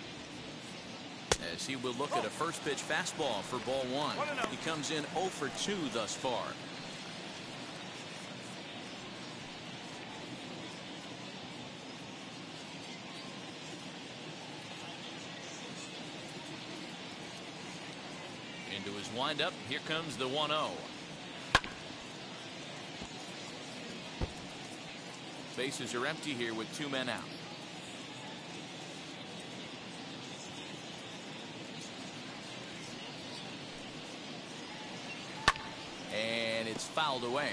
as he will look at a first pitch fastball for ball 1. He comes in 0 for 2 thus far. Into his windup, here comes the 1-0. Bases are empty here with 2 men out. And it's fouled away.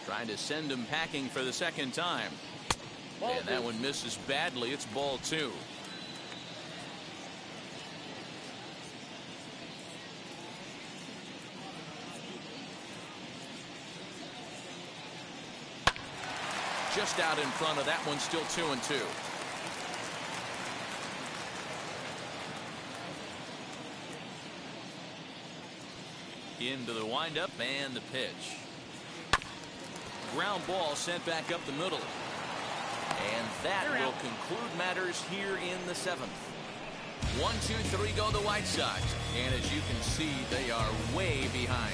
Trying to send him packing for the second time. And that one misses badly. It's ball 2. Just out in front of that one, still 2-2. Into the windup and the pitch. Ground ball sent back up the middle. And that will conclude matters here in the 7th. 1, 2, 3 go the White Sox. And as you can see, they are way behind.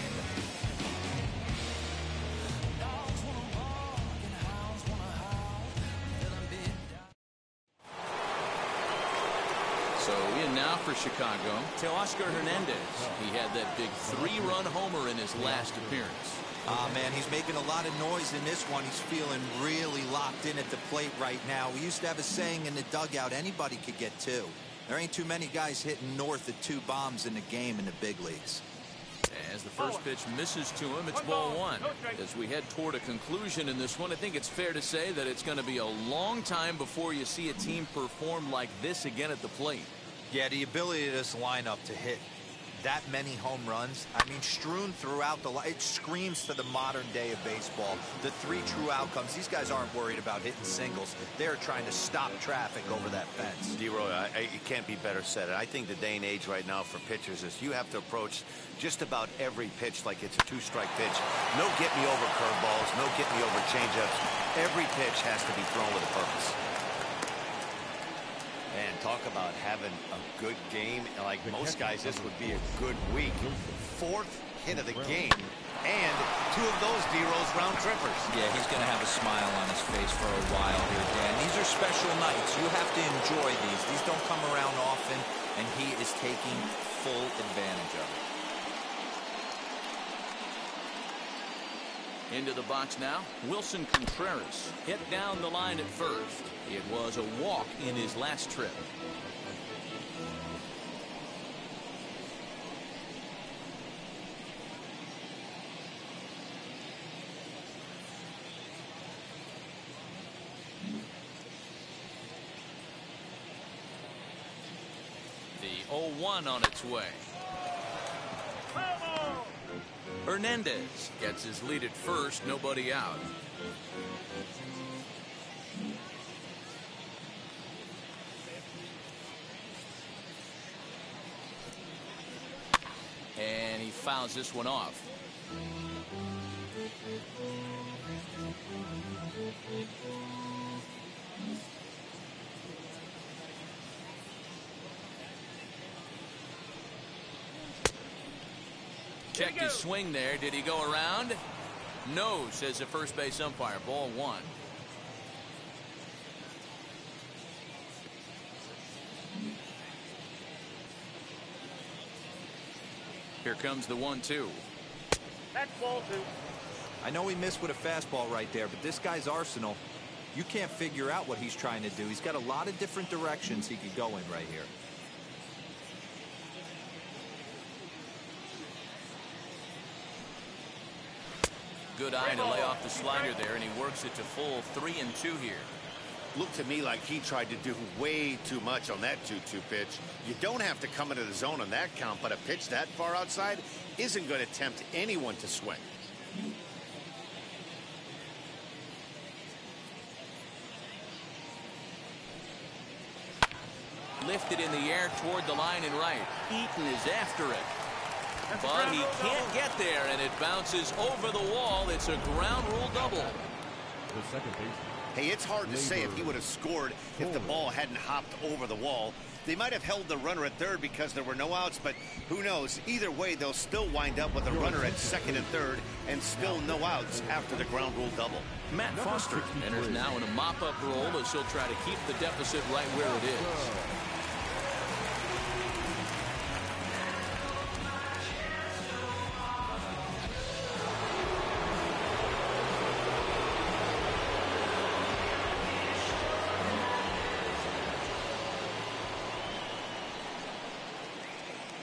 So in now for Chicago, Teoscar Hernandez. He had that big 3-run homer in his last appearance. Man, he's making a lot of noise in this one. He's feeling really locked in at the plate right now. We used to have a saying in the dugout, anybody could get 2. There ain't too many guys hitting north of 2 bombs in the game in the big leagues. As the first pitch misses to him, it's ball one. As we head toward a conclusion in this one, I think it's fair to say that it's going to be a long time before you see a team perform like this again at the plate. Yeah, the ability of this lineup to hit that many home runs, I mean, strewn throughout the line, it screams to the modern day of baseball. The 3 true outcomes. These guys aren't worried about hitting singles. They're trying to stop traffic over that fence. D-Roy, it can't be better said. I think the day and age right now for pitchers is you have to approach just about every pitch like it's a 2-strike pitch. No get me over curveballs, no get me over changeups. Every pitch has to be thrown with a purpose. And talk about having a good game. Like most guys, this would be a good week. 4th hit of the game. And 2 of those D-Rose round trippers. Yeah, he's going to have a smile on his face for a while here, Dan. These are special nights. You have to enjoy these. These don't come around often, and he is taking full advantage of it. Into the box now, Wilson Contreras hit down the line at first. It was a walk in his last trip. The 0-1 on its way. Hernandez gets his lead at first, nobody out. And he fouls this one off. Check his swing there. Did he go around? No, says the first base umpire. Ball one. Here comes the 1-2. That's ball 2. I know he missed with a fastball right there, but this guy's arsenal, you can't figure out what he's trying to do. He's got a lot of different directions he could go in right here. Good eye to lay off the slider there, and he works it to full 3-2 here. Looked to me like he tried to do way too much on that 2-2 pitch. You don't have to come into the zone on that count, but a pitch that far outside isn't going to tempt anyone to swing. Lifted in the air toward the line and right. Eaton is after it. But he can't get there, and it bounces over the wall. It's a ground rule double. The second baseman. Hey, it's hard to say if he would have scored if the ball hadn't hopped over the wall. They might have held the runner at third because there were no outs, but who knows? Either way, they'll still wind up with a runner at second and third and still no outs after the ground rule double. Matt Foster enters now in a mop-up role as he'll try to keep the deficit right where it is.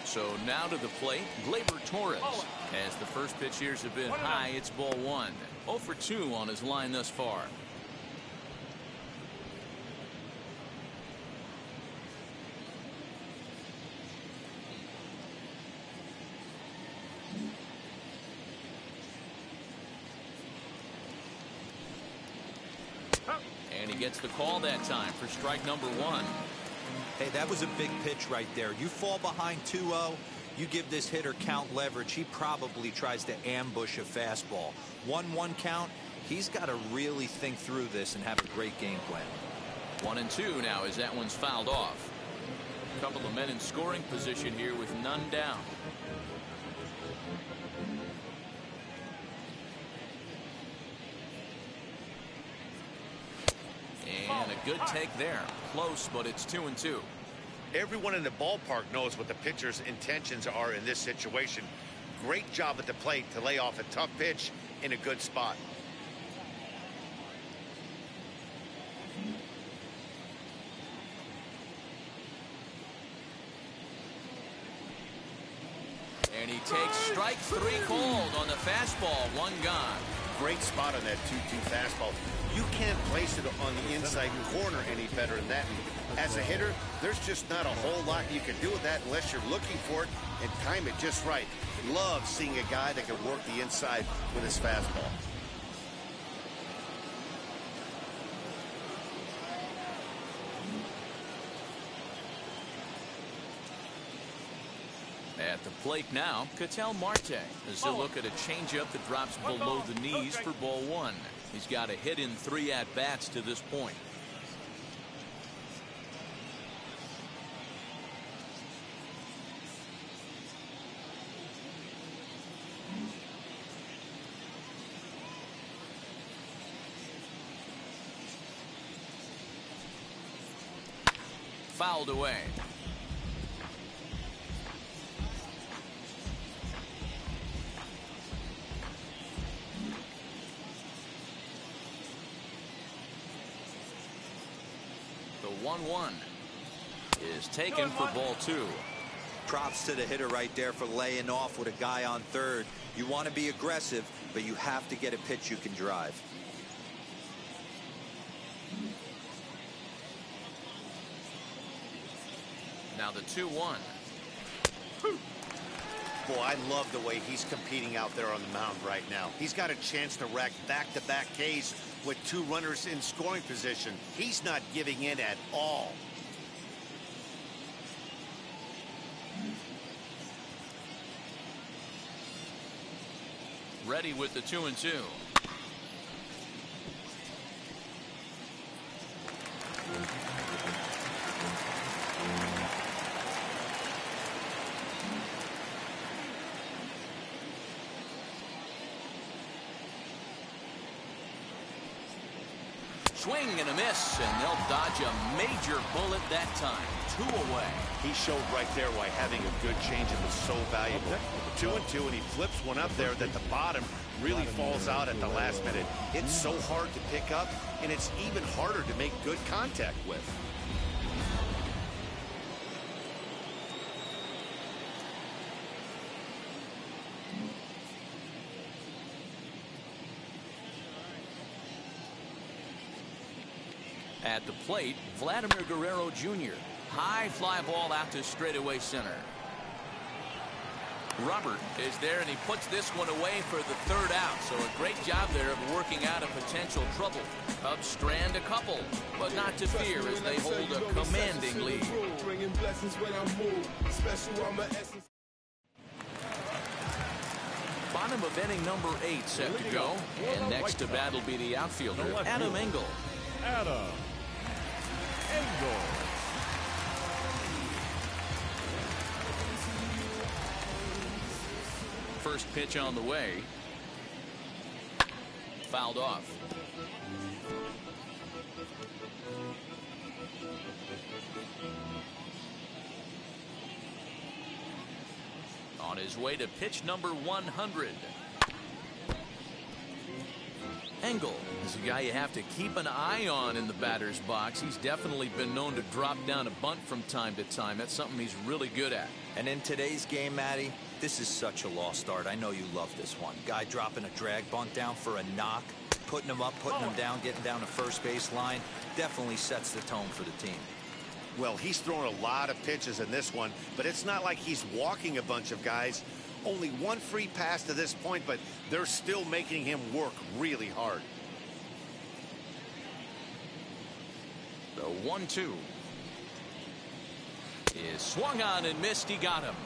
So now to the plate, Gleyber Torres. As the first pitch here have been high, it's ball one. 0 for 2 on his line thus far. And he gets the call that time for strike number 1. Hey, that was a big pitch right there. You fall behind 2-0, you give this hitter count leverage. He probably tries to ambush a fastball. 1-1 count, he's got to really think through this and have a great game plan. 1-2 now as that one's fouled off. A couple of men in scoring position here with none down. And a good take there. Close, but it's 2-2. Everyone in the ballpark knows what the pitcher's intentions are in this situation. Great job at the plate to lay off a tough pitch in a good spot. And he takes strike 3 called on the fastball. 1 gone. Great spot on that 2-2 fastball. You can't place it on the inside corner any better than that. And as a hitter, there's just not a whole lot you can do with that unless you're looking for it and time it just right. Love seeing a guy that can work the inside with his fastball. At the plate now, Ketel Marte as he'll look at a changeup that drops below the knees for ball 1. He's got a hit in 3 at-bats to this point. Fouled away. The 1-1 is taken for ball 2. Props to the hitter right there for laying off with a guy on third. You want to be aggressive, but you have to get a pitch you can drive. Now the 2-1. Boy, I love the way he's competing out there on the mound right now. He's got a chance to rack back-to-back Ks with 2 runners in scoring position. He's not giving in at all. Ready with the 2-2. Swing and a miss, and they'll dodge a major bullet that time. 2 away. He showed right there why having a good changeup is so valuable. 2-2, and he flips one up there that the bottom really falls out at the last minute. It's so hard to pick up, and it's even harder to make good contact with. At the plate, Vladimir Guerrero Jr. High fly ball out to straightaway center. Robert is there, and he puts this one away for the 3rd out. So a great job there of working out a potential trouble. Cubs strand a couple, but not to fear as they hold a commanding lead. Bottom of inning number 8 set to go. And next to bat will be the outfielder, Adam Engel. Adam Engel. First pitch on the way. Fouled off. On his way to pitch number 100. Engel is a guy you have to keep an eye on in the batter's box. He's definitely been known to drop down a bunt from time to time. That's something he's really good at. And in today's game, Matty, this is such a lost art. I know you love this one. Guy dropping a drag bunt down for a knock, putting him up, putting him down, getting down the first base line. Definitely sets the tone for the team. Well, he's thrown a lot of pitches in this one, but it's not like he's walking a bunch of guys. Only 1 free pass to this point, but they're still making him work really hard. The 1-2 is swung on and missed. He got him.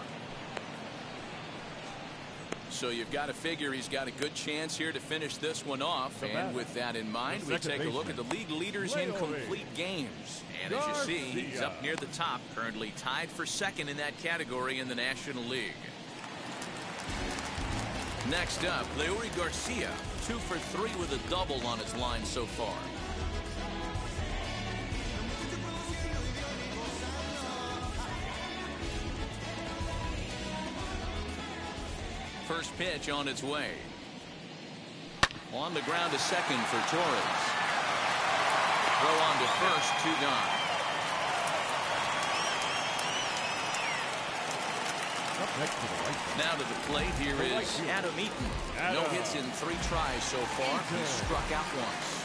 So you've got to figure he's got a good chance here to finish this one off. And with that in mind, we take a look at the league leaders in complete games. And as you see, he's up near the top, currently tied for 2nd in that category in the National League. Next up, Leury Garcia, 2 for 3 with a double on his line so far. First pitch on its way. On the ground to second for Torres. Throw on to first, 2 gone. Next to the right side. Now to the plate, here is Adam Eaton. No hits in 3 tries so far. He struck out once.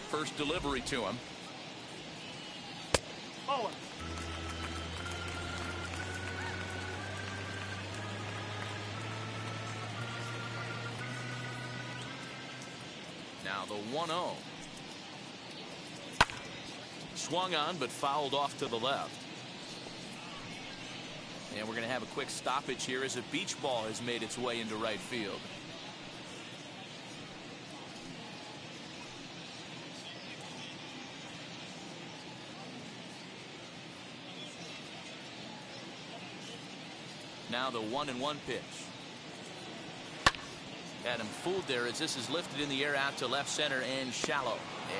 First delivery to him. Now the 1-0. Swung on but fouled off to the left. And we're going to have a quick stoppage here as a beach ball has made its way into right field. Now the 1-1 pitch. Had him fooled there as this is lifted in the air out to left center and shallow.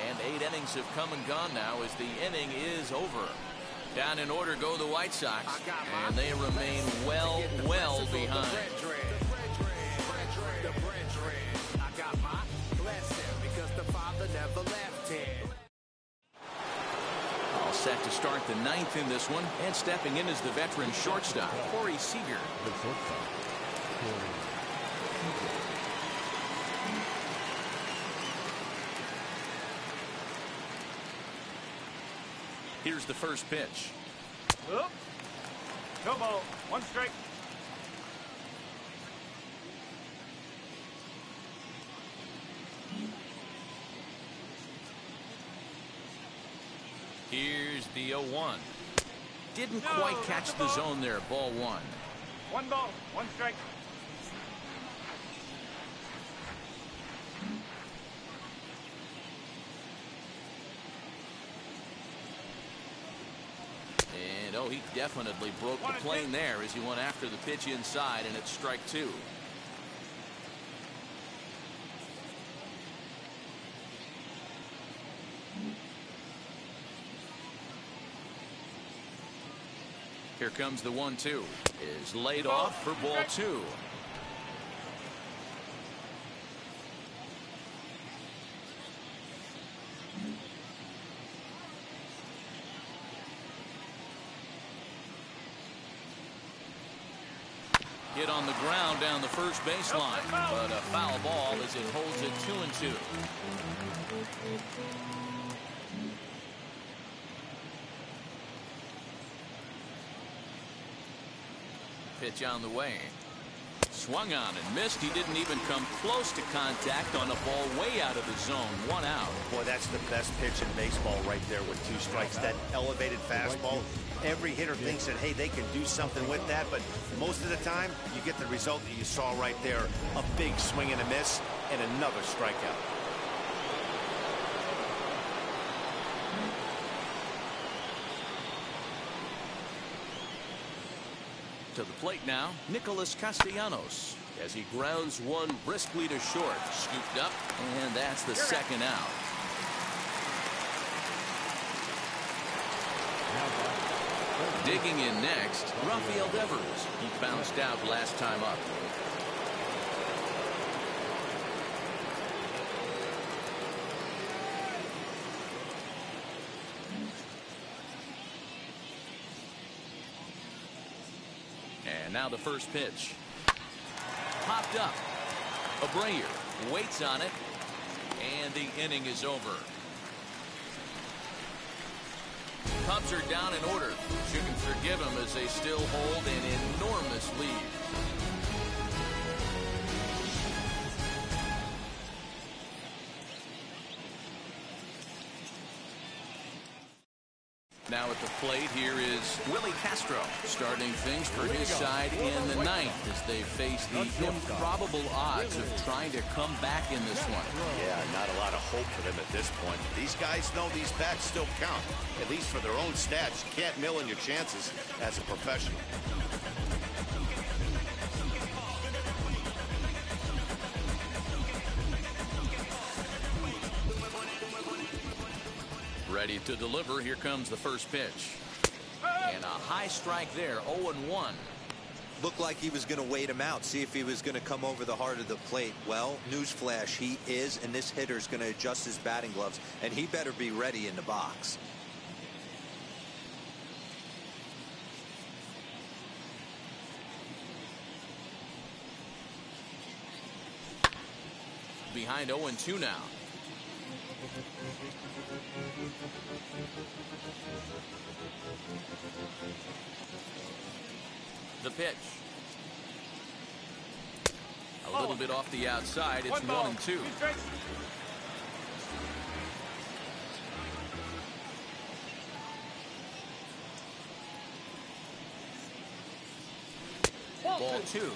And 8 innings have come and gone now as the inning is over. Down in order go the White Sox, and they remain well behind. All set to start the 9th in this one, and stepping in is the veteran shortstop, Corey Seager. The shortstop, Corey Seager. Here's the first pitch. No ball, 1 strike. Here's the 0-1. Didn't quite catch the zone there. Ball 1. 1 ball, 1 strike. And he definitely broke the plane there as he went after the pitch inside, and it's strike 2. Here comes the 1-2. Is laid off for ball 2. Hit on the ground down the first baseline, but a foul ball as it holds it 2-2. Pitch on the way. Swung on and missed. He didn't even come close to contact on a ball way out of the zone. 1 out. Boy, that's the best pitch in baseball right there with 2 strikes. That elevated fastball. Every hitter thinks that, hey, they can do something with that, but most of the time, you get the result that you saw right there. A big swing and a miss, and another strikeout. To the plate now, Nicholas Castellanos as he grounds one briskly to short. Scooped up, and that's the second out. Digging in next, Rafael Devers. He bounced out last time up. And now the first pitch. Popped up. Abreu waits on it, and the inning is over. Cubs are down in order. You can forgive them as they still hold an enormous lead. Now at the plate, here is Willie Castro starting things for his side in the 9th as they face the improbable odds of trying to come back in this one. Yeah, not a lot of hope for them at this point. These guys know these bats still count, at least for their own stats. You can't mill in your chances as a professional. Ready to deliver. Here comes the first pitch. And a high strike there. 0-1. Looked like he was going to wait him out, see if he was going to come over the heart of the plate. Well, newsflash, he is, and this hitter's going to adjust his batting gloves, and he better be ready in the box. Behind 0-2 now. The pitch. A little bit off the outside. It's 1-2. Ball 2.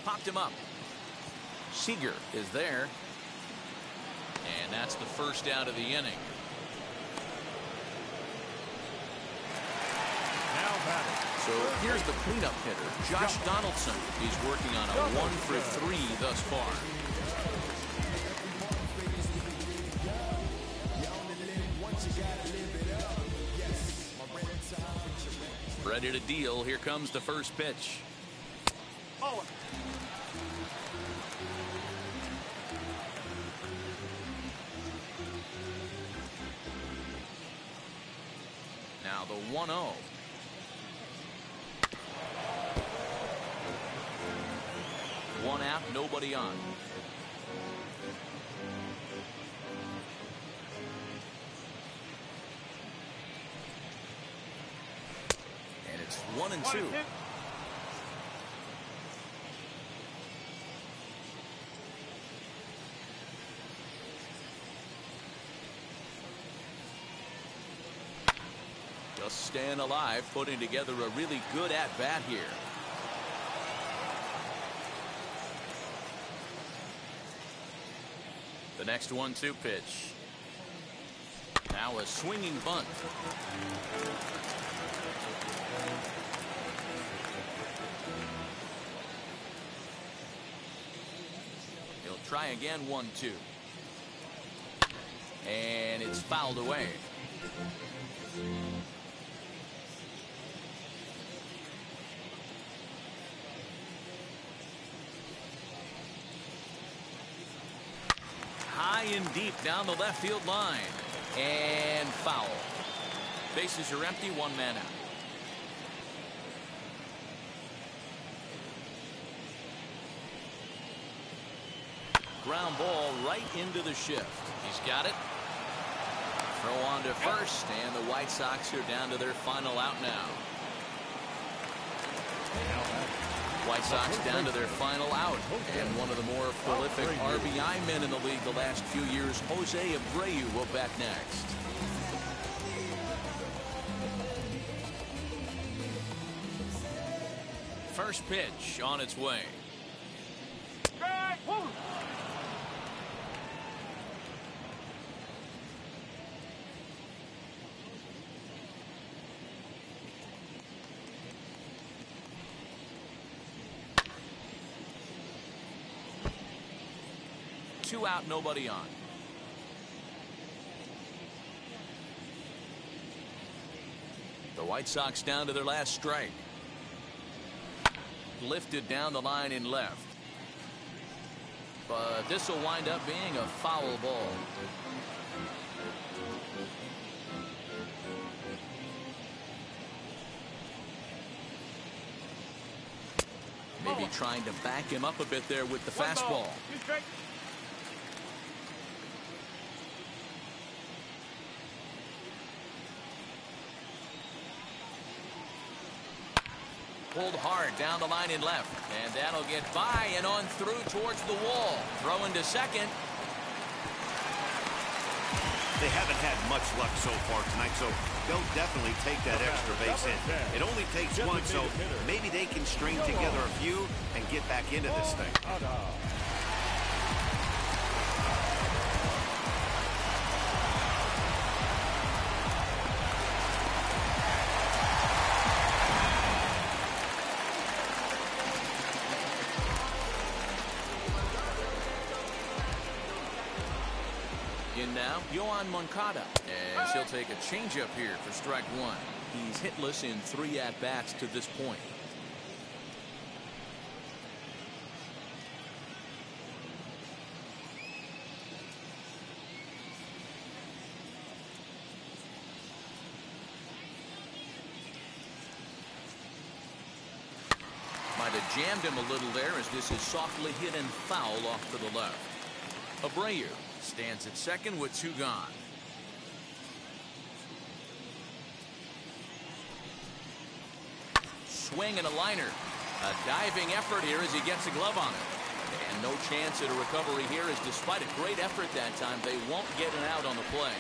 Popped him up. Seager is there. And that's the first out of the inning. Now batting. So here's the cleanup hitter, Josh Donaldson. He's working on a 1 for 3 thus far. Ready to deal. Here comes the first pitch. Now the 1-0. One out, nobody on. And it's 1-2. Just staying alive, putting together a really good at-bat here. The next 1-2 pitch. Now a swinging bunt. He'll try again, 1-2. And it's fouled away. High and deep down the left field line. And foul. Bases are empty, one man out. Ground ball right into the shift. He's got it. Throw on to first, and the White Sox are down to their final out now. White Sox down to their final out, and one of the more prolific RBI men in the league the last few years, Jose Abreu, will bat next. First pitch on its way. Two out, nobody on. The White Sox down to their last strike. Lifted down the line in left. But this will wind up being a foul ball. Maybe trying to back him up a bit there with the fastball. Pulled hard down the line in left, and that'll get by and on through towards the wall. Throwing to second. They haven't had much luck so far tonight, so they'll definitely take that extra base hit. It only takes one, so maybe they can string together a few and get back into this thing. In now, Yohan Moncada, as he'll take a changeup here for strike one. He's hitless in 3 at-bats to this point. Might have jammed him a little there as this is softly hit and foul off to the left. Abreu stands at second with 2 gone. Swing and a liner. A diving effort here as he gets a glove on it. And no chance at a recovery here as despite a great effort that time, they won't get an out on the play.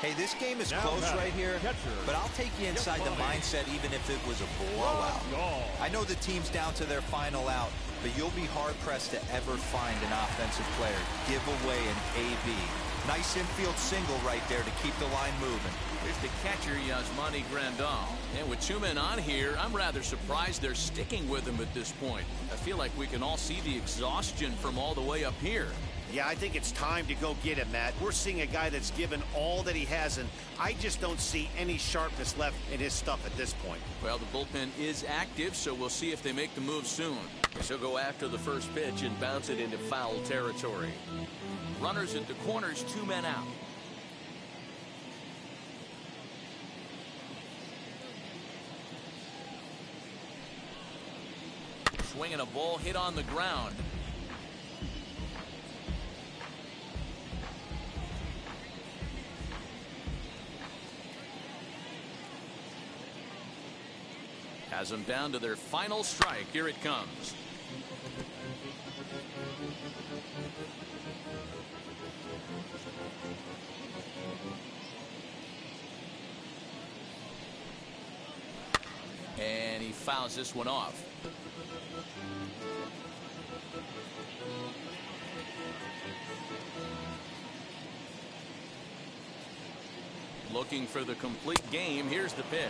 Hey, this game is close right here, but I'll take you inside the mindset even if it was a blowout. I know the team's down to their final out, but you'll be hard-pressed to ever find an offensive player give away an AB. Nice infield single right there to keep the line moving. Here's the catcher, Yasmani Grandal. And with 2 men on here, I'm rather surprised they're sticking with him at this point. I feel like we can all see the exhaustion from all the way up here. Yeah, I think it's time to go get him, Matt. We're seeing a guy that's given all that he has, and I just don't see any sharpness left in his stuff at this point. Well, the bullpen is active, so we'll see if they make the move soon. She'll go after the first pitch and bounce it into foul territory. Runners at the corners, 2 men out. Swinging a ball hit on the ground. Has them down to their final strike. Here it comes. And he fouls this one off. Looking for the complete game. Here's the pitch.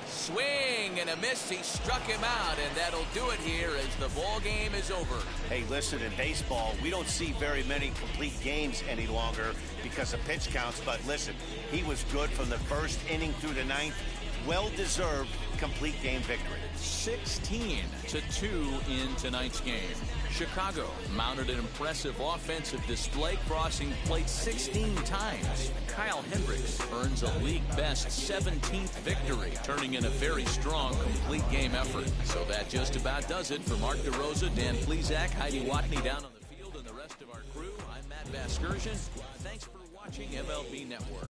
Swing and a miss. He struck him out, and that'll do it here as the ball game is over. Hey, listen, in baseball, we don't see very many complete games any longer because of pitch counts. But listen, he was good from the first inning through the 9th. Well-deserved complete game victory. 16-2 in tonight's game. Chicago mounted an impressive offensive display, crossing plate 16 times. Kyle Hendricks earns a league-best 17th victory, turning in a very strong complete game effort. So that just about does it. For Mark DeRosa, Dan Plesac, Heidi Watney down on the field, and the rest of our crew, I'm Matt Vasgersian. Thanks for watching MLB Network.